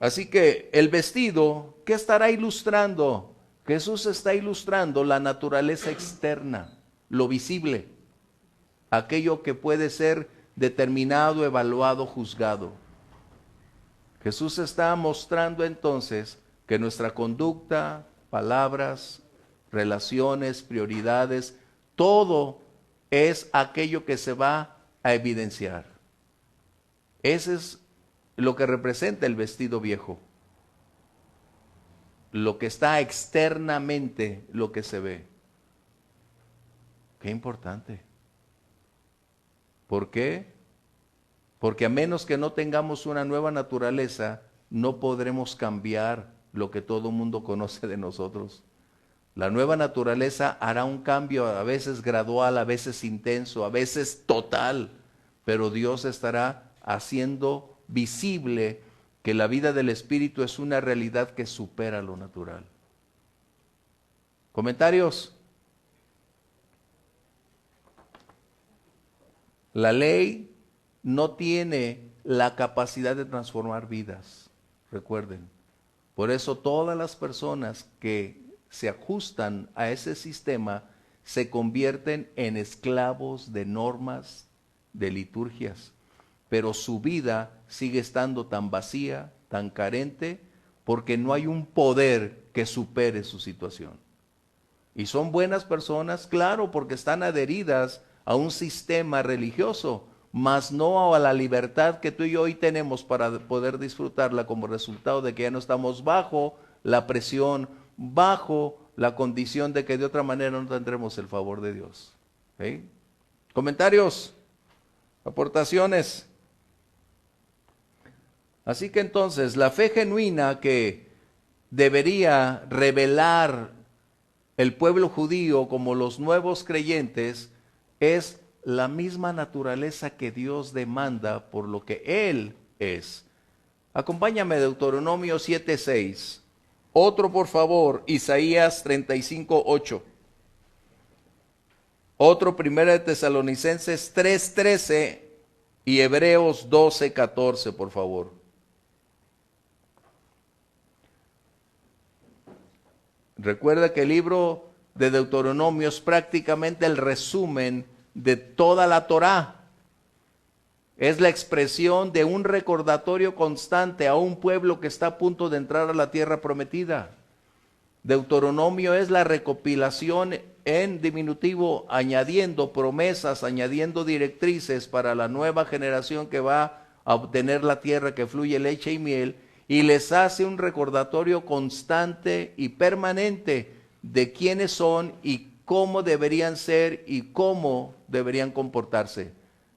así que el vestido, ¿qué estará ilustrando? Jesús está ilustrando la naturaleza externa, lo visible, aquello que puede ser determinado, evaluado, juzgado. Jesús está mostrando entonces que nuestra conducta, palabras, relaciones, prioridades, todo es aquello que se va a evidenciar. Ese es lo que representa el vestido viejo. Lo que está externamente, lo que se ve. Qué importante. ¿Por qué? Porque a menos que no tengamos una nueva naturaleza, no podremos cambiar lo que todo el mundo conoce de nosotros. La nueva naturaleza hará un cambio a veces gradual, a veces intenso, a veces total, pero Dios estará haciendo visible que la vida del Espíritu es una realidad que supera lo natural. ¿Comentarios? La ley no tiene la capacidad de transformar vidas, recuerden. Por eso todas las personas que se ajustan a ese sistema, se convierten en esclavos de normas, de liturgias, pero su vida sigue estando tan vacía, tan carente, porque no hay un poder que supere su situación. Y son buenas personas, claro, porque están adheridas a un sistema religioso, mas no a la libertad que tú y yo hoy tenemos para poder disfrutarla como resultado de que ya no estamos bajo la presión, bajo la condición de que de otra manera no tendremos el favor de Dios. ¿Sí? ¿Comentarios? ¿Aportaciones? Así que entonces, la fe genuina que debería revelar el pueblo judío como los nuevos creyentes es la misma naturaleza que Dios demanda por lo que Él es. Acompáñame, Deuteronomio 7:6. Otro, por favor, Isaías 35:8. Otro, 1 Tesalonicenses 3:13 y Hebreos 12:14, por favor. Recuerda que el libro de Deuteronomio es prácticamente el resumen de toda la Torá. Es la expresión de un recordatorio constante a un pueblo que está a punto de entrar a la tierra prometida. Deuteronomio es la recopilación en diminutivo, añadiendo promesas, añadiendo directrices para la nueva generación que va a obtener la tierra que fluye leche y miel, y les hace un recordatorio constante y permanente de quiénes son y cómo deberían ser y cómo deberían comportarse.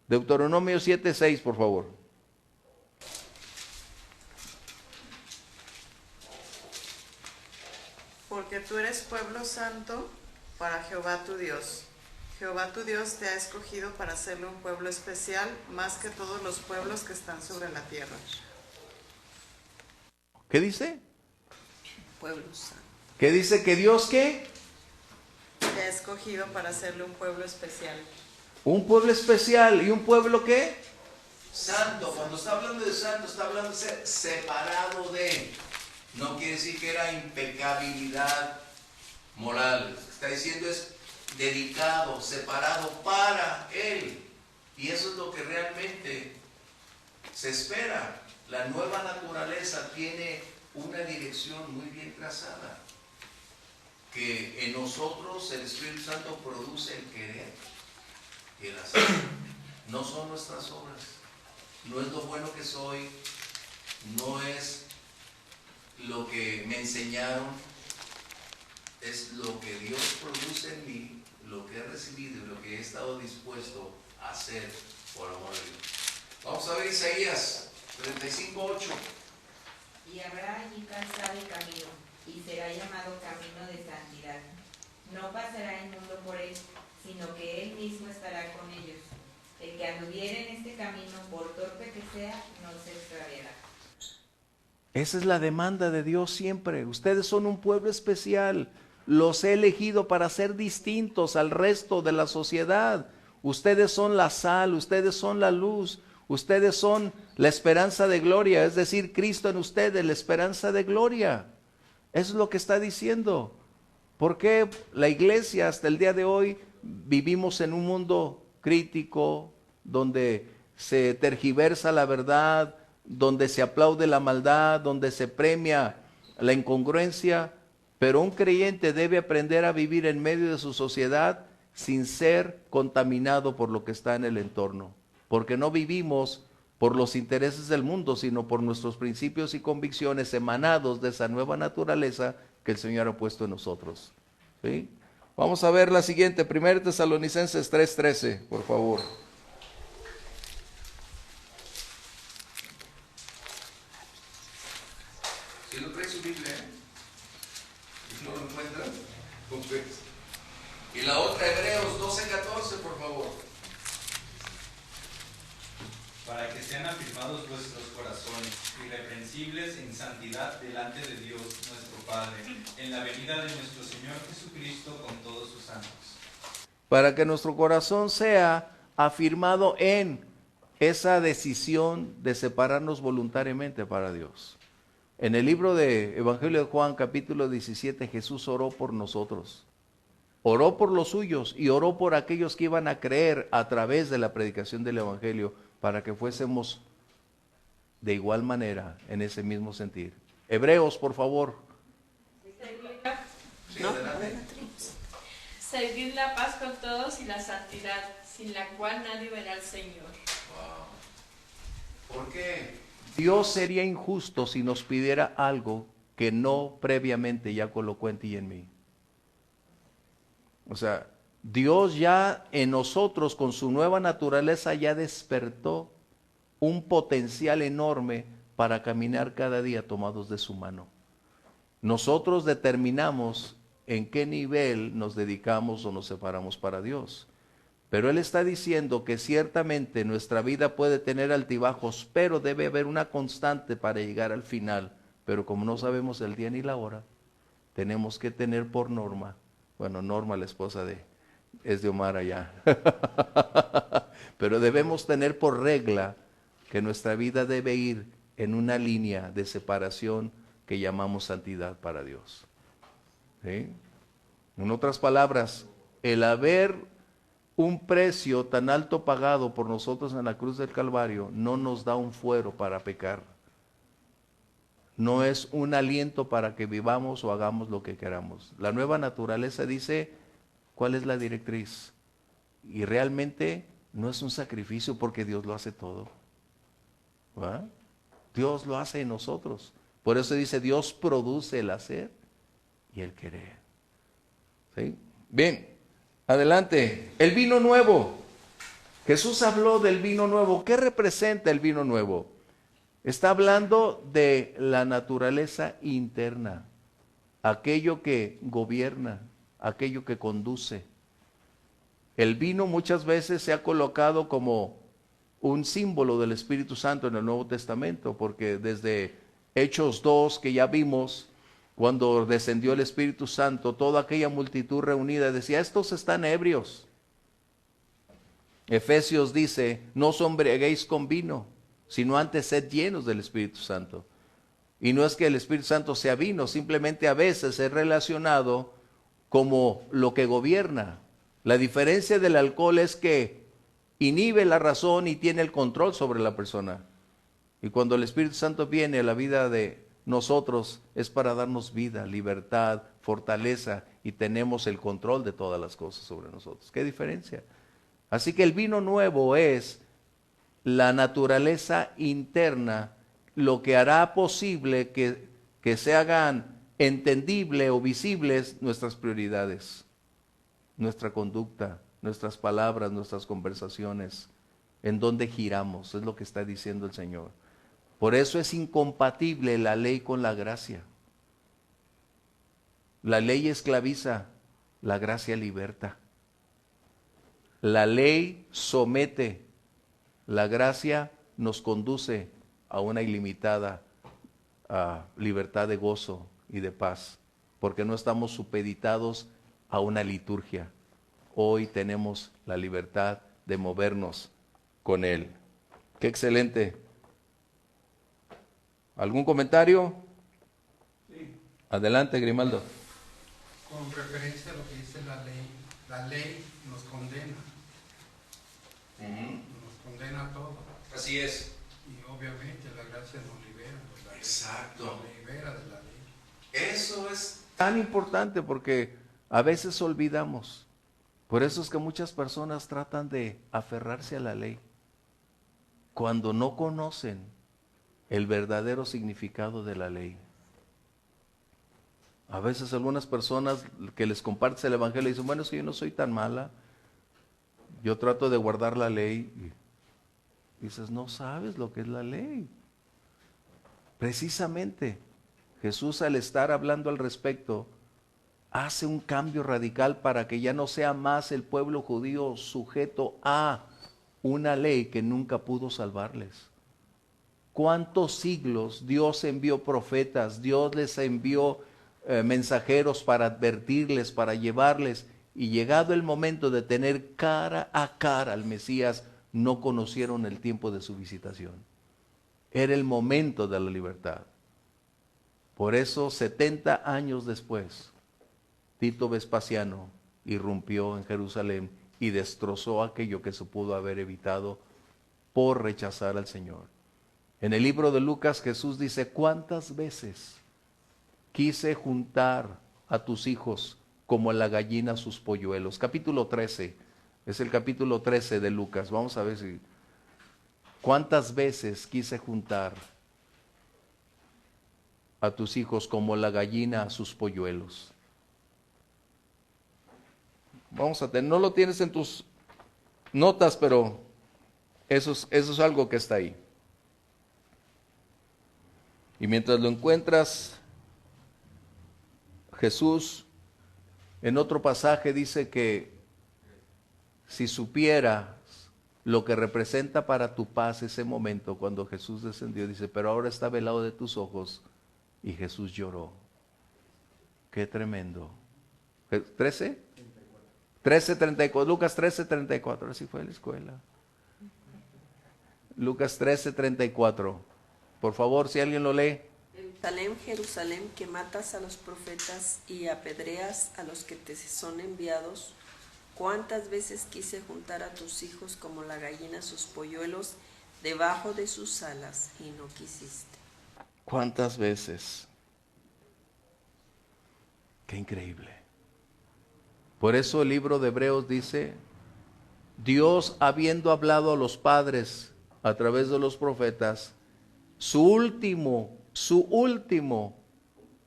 Deuteronomio 7:6, por favor. Porque tú eres pueblo santo para Jehová tu Dios. Jehová tu Dios te ha escogido para hacerle un pueblo especial, más que todos los pueblos que están sobre la tierra. ¿Qué dice? Pueblo santo. ¿Qué dice? ¿Que Dios qué? Te ha escogido para hacerle un pueblo especial. Un pueblo especial. ¿Y un pueblo qué? Santo. Cuando está hablando de santo, está hablando de ser separado de. No quiere decir que era impecabilidad moral. Lo que está diciendo es dedicado, separado para Él. Y eso es lo que realmente se espera. La nueva naturaleza tiene una dirección muy bien trazada. Que en nosotros el Espíritu Santo produce el querer y el hacer. No son nuestras obras. No es lo bueno que soy. No es lo que me enseñaron. Es lo que Dios produce en mí, lo que he recibido y lo que he estado dispuesto a hacer por amor a Dios. Vamos a ver Isaías 35:8. Y habrá allí calzada y camino, y será llamado camino de santidad. No pasará inmundo por él, sino que él mismo estará con ellos. El que anduviere en este camino, por torpe que sea, no se extraviará. Esa es la demanda de Dios siempre. Ustedes son un pueblo especial. Los he elegido para ser distintos al resto de la sociedad. Ustedes son la sal, ustedes son la luz, ustedes son la esperanza de gloria, es decir, Cristo en ustedes, la esperanza de gloria. Eso es lo que está diciendo. ¿Por qué la iglesia hasta el día de hoy vivimos en un mundo crítico, donde se tergiversa la verdad, donde se aplaude la maldad, donde se premia la incongruencia? Pero un creyente debe aprender a vivir en medio de su sociedad sin ser contaminado por lo que está en el entorno, porque no vivimos por los intereses del mundo, sino por nuestros principios y convicciones emanados de esa nueva naturaleza que el Señor ha puesto en nosotros. ¿Sí? Vamos a ver la siguiente, 1 Tesalonicenses 3:13, por favor. Si lo trae su Biblia, ¿no lo encuentran? Y la otra, Hebreos 12:14, por favor. Para que sean afirmados vuestros corazones, irreprensibles en santidad delante de Dios nuestro Padre, en la venida de nuestro Señor Jesucristo con todos sus santos. Para que nuestro corazón sea afirmado en esa decisión de separarnos voluntariamente para Dios. En el libro de Evangelio de Juan, capítulo 17, Jesús oró por nosotros. Oró por los suyos y oró por aquellos que iban a creer a través de la predicación del Evangelio para que fuésemos de igual manera en ese mismo sentir. Hebreos, por favor. ¿No? Seguid la paz con todos y la santidad, sin la cual nadie verá al Señor. ¿Por qué? Dios sería injusto si nos pidiera algo que no previamente ya colocó en ti y en mí. O sea, Dios ya en nosotros con su nueva naturaleza ya despertó un potencial enorme para caminar cada día tomados de su mano. Nosotros determinamos en qué nivel nos dedicamos o nos separamos para Dios. Pero Él está diciendo que ciertamente nuestra vida puede tener altibajos, pero debe haber una constante para llegar al final. Pero como no sabemos el día ni la hora, tenemos que tener por norma, bueno, Norma, la esposa es de Omar allá, pero debemos tener por regla que nuestra vida debe ir en una línea de separación que llamamos santidad para Dios. ¿Sí? En otras palabras, el haber un precio tan alto pagado por nosotros en la cruz del Calvario no nos da un fuero para pecar. No es un aliento para que vivamos o hagamos lo que queramos. La nueva naturaleza dice cuál es la directriz. Y realmente no es un sacrificio porque Dios lo hace todo. ¿Va? Dios lo hace en nosotros. Por eso dice, Dios produce el hacer y el querer. ¿Sí? Bien, adelante. El vino nuevo. Jesús habló del vino nuevo. ¿Qué representa el vino nuevo? Está hablando de la naturaleza interna, aquello que gobierna, aquello que conduce. El vino muchas veces se ha colocado como un símbolo del Espíritu Santo en el Nuevo Testamento, porque desde Hechos 2 que ya vimos, cuando descendió el Espíritu Santo, toda aquella multitud reunida decía, estos están ebrios. Efesios dice, no os embriaguéis con vino, sino antes sed llenos del Espíritu Santo. Y no es que el Espíritu Santo sea vino, simplemente a veces es relacionado como lo que gobierna. La diferencia del alcohol es que inhibe la razón y tiene el control sobre la persona. Y cuando el Espíritu Santo viene a la vida de nosotros es para darnos vida, libertad, fortaleza y tenemos el control de todas las cosas sobre nosotros. ¿Qué diferencia? Así que el vino nuevo es la naturaleza interna, lo que hará posible que se hagan entendibles o visibles nuestras prioridades, nuestra conducta, nuestras palabras, nuestras conversaciones, en dónde giramos, es lo que está diciendo el Señor. Por eso es incompatible la ley con la gracia. La ley esclaviza, la gracia liberta. La ley somete, la gracia nos conduce a una ilimitada libertad de gozo y de paz, porque no estamos supeditados a una liturgia. Hoy tenemos la libertad de movernos con Él. ¡Qué excelente! ¿Algún comentario? Sí. Adelante, Grimaldo. Con referencia a lo que dice la ley nos condena. Nos condena a todos. Así es. Y obviamente la gracia nos libera. Exacto. Nos libera de la ley. Eso es tan importante porque a veces olvidamos. Por eso es que muchas personas tratan de aferrarse a la ley cuando no conocen el verdadero significado de la ley. A veces algunas personas que les compartes el evangelio dicen, bueno, es que yo no soy tan mala, yo trato de guardar la ley. Y dices, no sabes lo que es la ley. Precisamente Jesús, al estar hablando al respecto, hace un cambio radical para que ya no sea más el pueblo judío sujeto a una ley que nunca pudo salvarles. ¿Cuántos siglos Dios envió profetas? Dios les envió mensajeros para advertirles, para llevarles, y llegado el momento de tener cara a cara al Mesías, no conocieron el tiempo de su visitación. Era el momento de la libertad. Por eso 70 años después, Tito Vespasiano irrumpió en Jerusalén y destrozó aquello que se pudo haber evitado por rechazar al Señor. En el libro de Lucas, Jesús dice: ¿cuántas veces quise juntar a tus hijos como la gallina sus polluelos? Capítulo 13, es el capítulo 13 de Lucas. Vamos a ver si... ¿Cuántas veces quise juntar a tus hijos como la gallina a sus polluelos? Vamos a tener, no lo tienes en tus notas, pero eso es algo que está ahí. Y mientras lo encuentras, Jesús en otro pasaje dice que si supieras lo que representa para tu paz ese momento cuando Jesús descendió, dice, pero ahora está velado de tus ojos, y Jesús lloró. Qué tremendo. ¿13? 13:34, Lucas 13:34, así fue a la escuela. Lucas 13:34. Por favor, si alguien lo lee. Jerusalén, Jerusalén, que matas a los profetas y apedreas a los que te son enviados, ¿cuántas veces quise juntar a tus hijos como la gallina sus polluelos debajo de sus alas y no quisiste? ¿Cuántas veces? Qué increíble. Por eso el libro de Hebreos dice, Dios habiendo hablado a los padres a través de los profetas, su último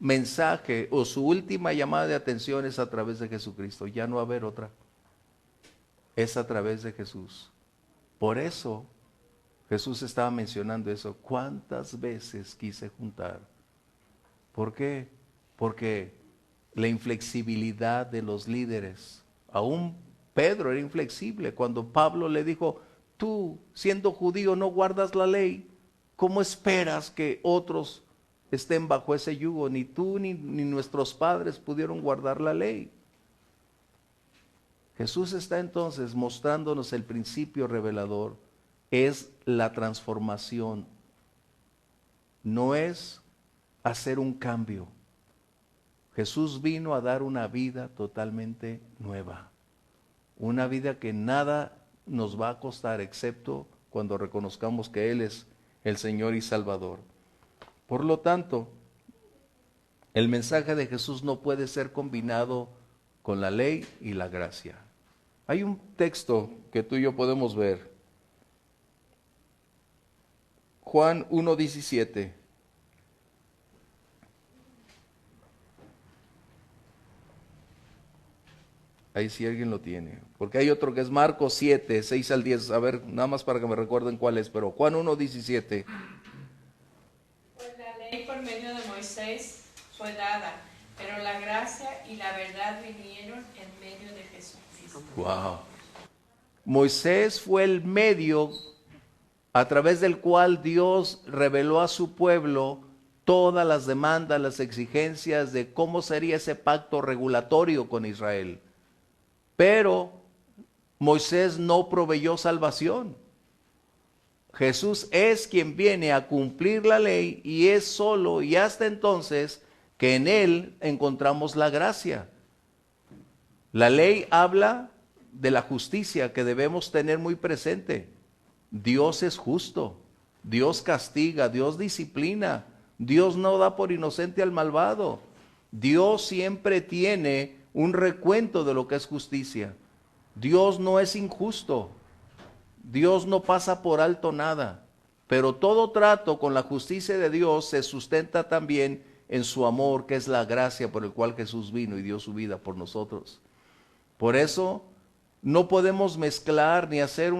mensaje o su última llamada de atención es a través de Jesucristo. Ya no va a haber otra. Es a través de Jesús. Por eso Jesús estaba mencionando eso. ¿Cuántas veces quise juntar? ¿Por qué? Porque la inflexibilidad de los líderes, aún Pedro era inflexible. Cuando Pablo le dijo, tú siendo judío no guardas la ley, ¿cómo esperas que otros estén bajo ese yugo? Ni tú ni nuestros padres pudieron guardar la ley. Jesús está entonces mostrándonos el principio revelador. Es la transformación. No es hacer un cambio. Jesús vino a dar una vida totalmente nueva. Una vida que nada nos va a costar excepto cuando reconozcamos que Él es el Señor y Salvador. Por lo tanto, el mensaje de Jesús no puede ser combinado con la ley y la gracia. Hay un texto que tú y yo podemos ver. Juan 1:17. Ahí sí alguien lo tiene. Porque hay otro que es Marcos 7, 6 al 10. A ver, nada más para que me recuerden cuál es. Pero Juan 1:17. Pues la ley por medio de Moisés fue dada, pero la gracia y la verdad vinieron en medio de Jesucristo. Wow. Moisés fue el medio a través del cual Dios reveló a su pueblo todas las demandas, las exigencias de cómo sería ese pacto regulatorio con Israel. Pero Moisés no proveyó salvación. Jesús es quien viene a cumplir la ley y es solo y hasta entonces que en Él encontramos la gracia. La ley habla de la justicia que debemos tener muy presente. Dios es justo, Dios castiga, Dios disciplina, Dios no da por inocente al malvado. Dios siempre tiene un recuento de lo que es justicia. Dios no es injusto. Dios no pasa por alto nada. Pero todo trato con la justicia de Dios se sustenta también en su amor, que es la gracia por el cual Jesús vino y dio su vida por nosotros. Por eso no podemos mezclar ni hacer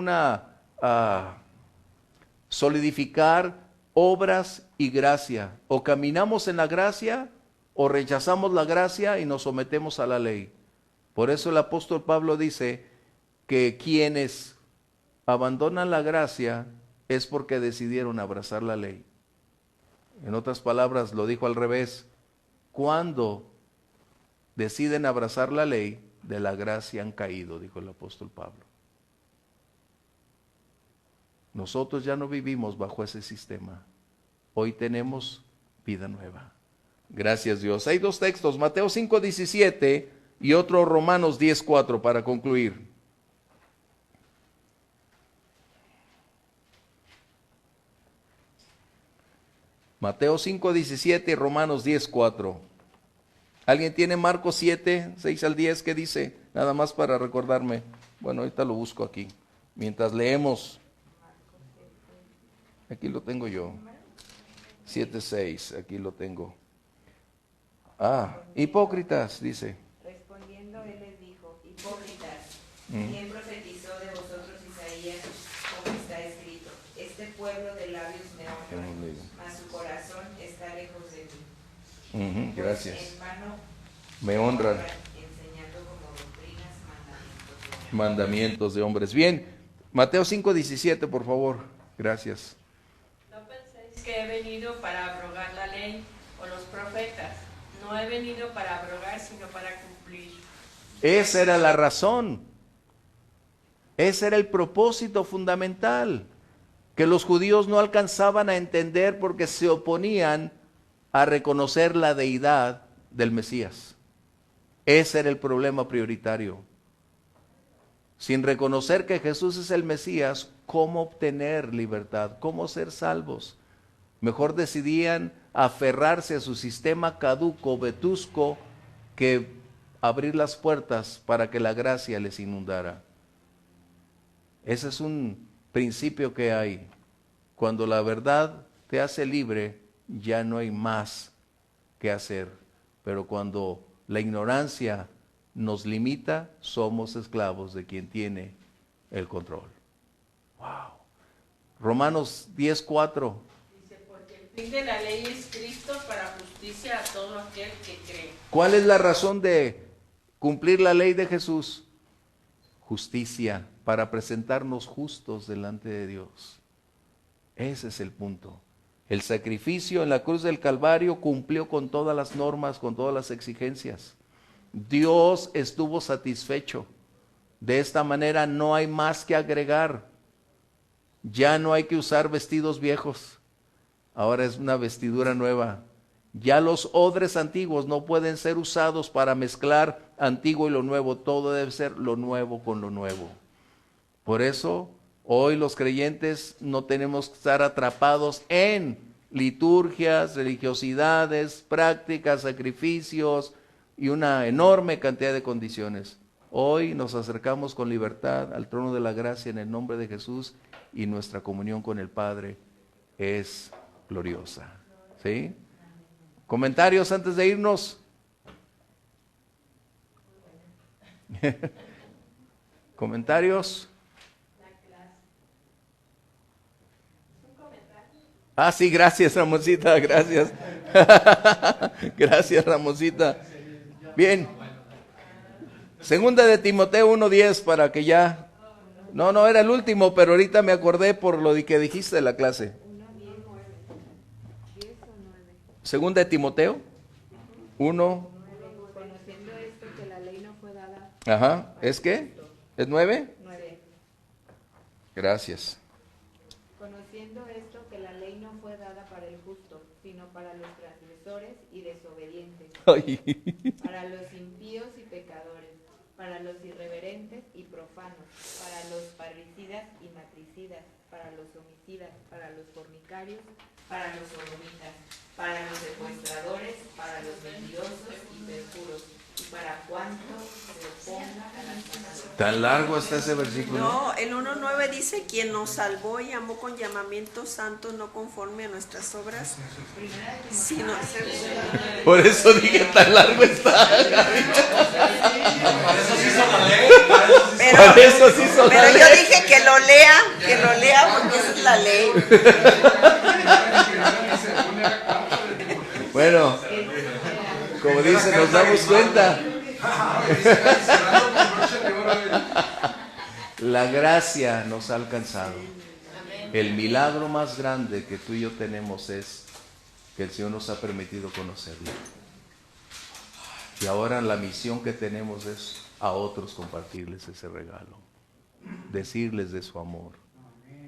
solidificar obras y gracia. O caminamos en la gracia o rechazamos la gracia y nos sometemos a la ley. Por eso el apóstol Pablo dice que quienes abandonan la gracia es porque decidieron abrazar la ley. En otras palabras, lo dijo al revés. Cuando deciden abrazar la ley, de la gracia han caído, dijo el apóstol Pablo. Nosotros ya no vivimos bajo ese sistema. Hoy tenemos vida nueva. Gracias, Dios. Hay dos textos, Mateo 5:17 y otro Romanos 10:4 para concluir. Mateo 5:17 y Romanos 10:4. ¿Alguien tiene Marcos 7, 6 al 10? ¿Qué dice? Nada más para recordarme. Bueno, ahorita lo busco aquí. Mientras leemos. Aquí lo tengo yo. 7:6, aquí lo tengo. Hipócritas, dice. Respondiendo él les dijo, hipócritas, ¿quién profetizó de vosotros Isaías, como está escrito? Este pueblo de labios me honra, mas su corazón está lejos de mí. Gracias. Pues en vano me honran, enseñando como doctrinas mandamientos de hombres. Bien, Mateo 5:17, por favor. Gracias. No penséis que he venido para abrogar la ley o los profetas. No he venido para abrogar, sino para cumplir. Esa era la razón. Ese era el propósito fundamental, que los judíos no alcanzaban a entender porque se oponían a reconocer la deidad del Mesías. Ese era el problema prioritario. Sin reconocer que Jesús es el Mesías, ¿cómo obtener libertad? ¿Cómo ser salvos? Mejor decidían aferrarse a su sistema caduco, vetusco, que abrir las puertas para que la gracia les inundara. Ese es un principio que hay. Cuando la verdad te hace libre, ya no hay más que hacer. Pero cuando la ignorancia nos limita, somos esclavos de quien tiene el control. Wow. Romanos 10:4. Dice, porque el fin de la ley es Cristo para justicia a todo aquel que cree. ¿Cuál es la razón de cumplir la ley de Jesús? Justicia, para presentarnos justos delante de Dios. Ese es el punto. El sacrificio en la cruz del Calvario cumplió con todas las normas, con todas las exigencias. Dios estuvo satisfecho. De esta manera no hay más que agregar. Ya no hay que usar vestidos viejos. Ahora es una vestidura nueva. Ya los odres antiguos no pueden ser usados para mezclar antiguo y lo nuevo. Todo debe ser lo nuevo con lo nuevo. Por eso, hoy los creyentes no tenemos que estar atrapados en liturgias, religiosidades, prácticas, sacrificios y una enorme cantidad de condiciones. Hoy nos acercamos con libertad al trono de la gracia en el nombre de Jesús y nuestra comunión con el Padre es gloriosa. ¿Sí? ¿Comentarios antes de irnos? ¿Comentarios? Sí, gracias, Ramoncita, gracias. Gracias, Ramoncita. Bien. Segunda de Timoteo 1:10 para que ya... No, era el último, pero ahorita me acordé por lo que dijiste de la clase. Segunda de Timoteo 1. Conociendo esto que la ley no fue dada. Ajá, ¿es qué? ¿Es 9? 9. Gracias. Conociendo esto que la ley no fue dada para el justo, sino para los transgresores y desobedientes, para los impíos y pecadores, para los irreverentes y profanos, para los parricidas y matricidas, para los homicidas, para los fornicarios, para los sodomitas, para los secuestradores, para los mentirosos y perjuros, y para cuanto se oponga a las palabras. ¿Tan largo está ese versículo? No, el 1:9 dice, quien nos salvó y amó con llamamiento santo, no conforme a nuestras obras, sino Por eso dije, tan largo está. Para eso se hizo la ley. Pero yo dije que lo lea porque esa es la ley. Bueno, como dice, nos damos cuenta. La gracia nos ha alcanzado. El milagro más grande que tú y yo tenemos es que el Señor nos ha permitido conocerlo. Y ahora la misión que tenemos es a otros compartirles ese regalo, decirles de su amor.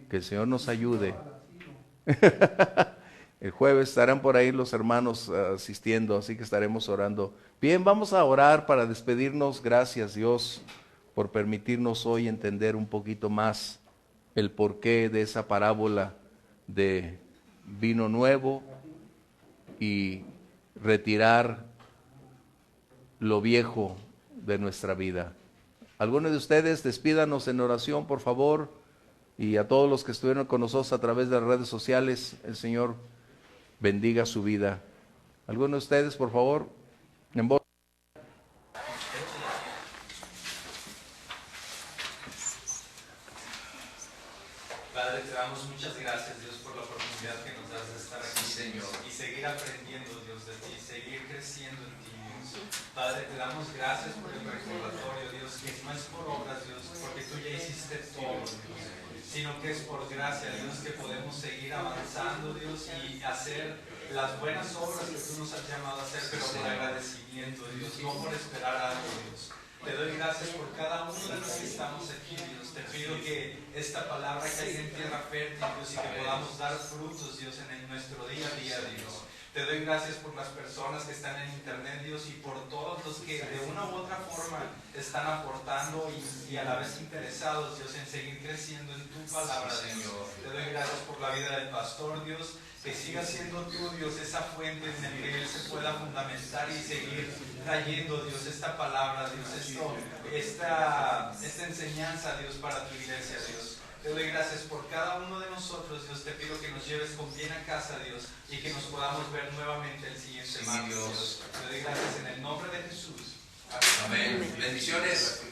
Que el Señor nos ayude. El jueves estarán por ahí los hermanos asistiendo, así que estaremos orando. Bien, vamos a orar para despedirnos. Gracias, Dios, por permitirnos hoy entender un poquito más el porqué de esa parábola de vino nuevo y retirar lo viejo de nuestra vida. Algunos de ustedes despídanos en oración, por favor, y a todos los que estuvieron con nosotros a través de las redes sociales, el Señor bendiga su vida. ¿Alguno de ustedes, por favor, en voz? Padre, te damos muchas gracias, Dios, por la oportunidad que nos das de estar aquí, Señor, y seguir aprendiendo, Dios, de ti, seguir creciendo en ti, Dios. Padre, te damos gracias por el recordatorio, Dios, que no es por obras, Dios, porque tú ya hiciste todo, Dios, sino que es por gracia, Dios, que podemos seguir avanzando, Dios, y hacer las buenas obras que tú nos has llamado a hacer, pero por agradecimiento, Dios, no por esperar algo, Dios. Te doy gracias por cada uno de los que estamos aquí, Dios. Te pido que esta palabra caiga en tierra fértil, Dios, y que podamos dar frutos, Dios, en nuestro día a día, Dios. Te doy gracias por las personas que están en internet, Dios, y por todos los que de una u otra forma están aportando y a la vez interesados, Dios, en seguir creciendo en tu palabra, Dios. Te doy gracias por la vida del pastor, Dios, que siga siendo tú, Dios, esa fuente en la que él se pueda fundamentar y seguir trayendo, Dios, esta palabra, Dios, esta enseñanza, Dios, para tu iglesia, Dios. Te doy gracias por cada uno de nosotros, Dios. Te pido que nos lleves con bien a casa, Dios, y que nos podamos ver nuevamente el siguiente martes, Dios. Te doy gracias en el nombre de Jesús. Amén. Bendiciones.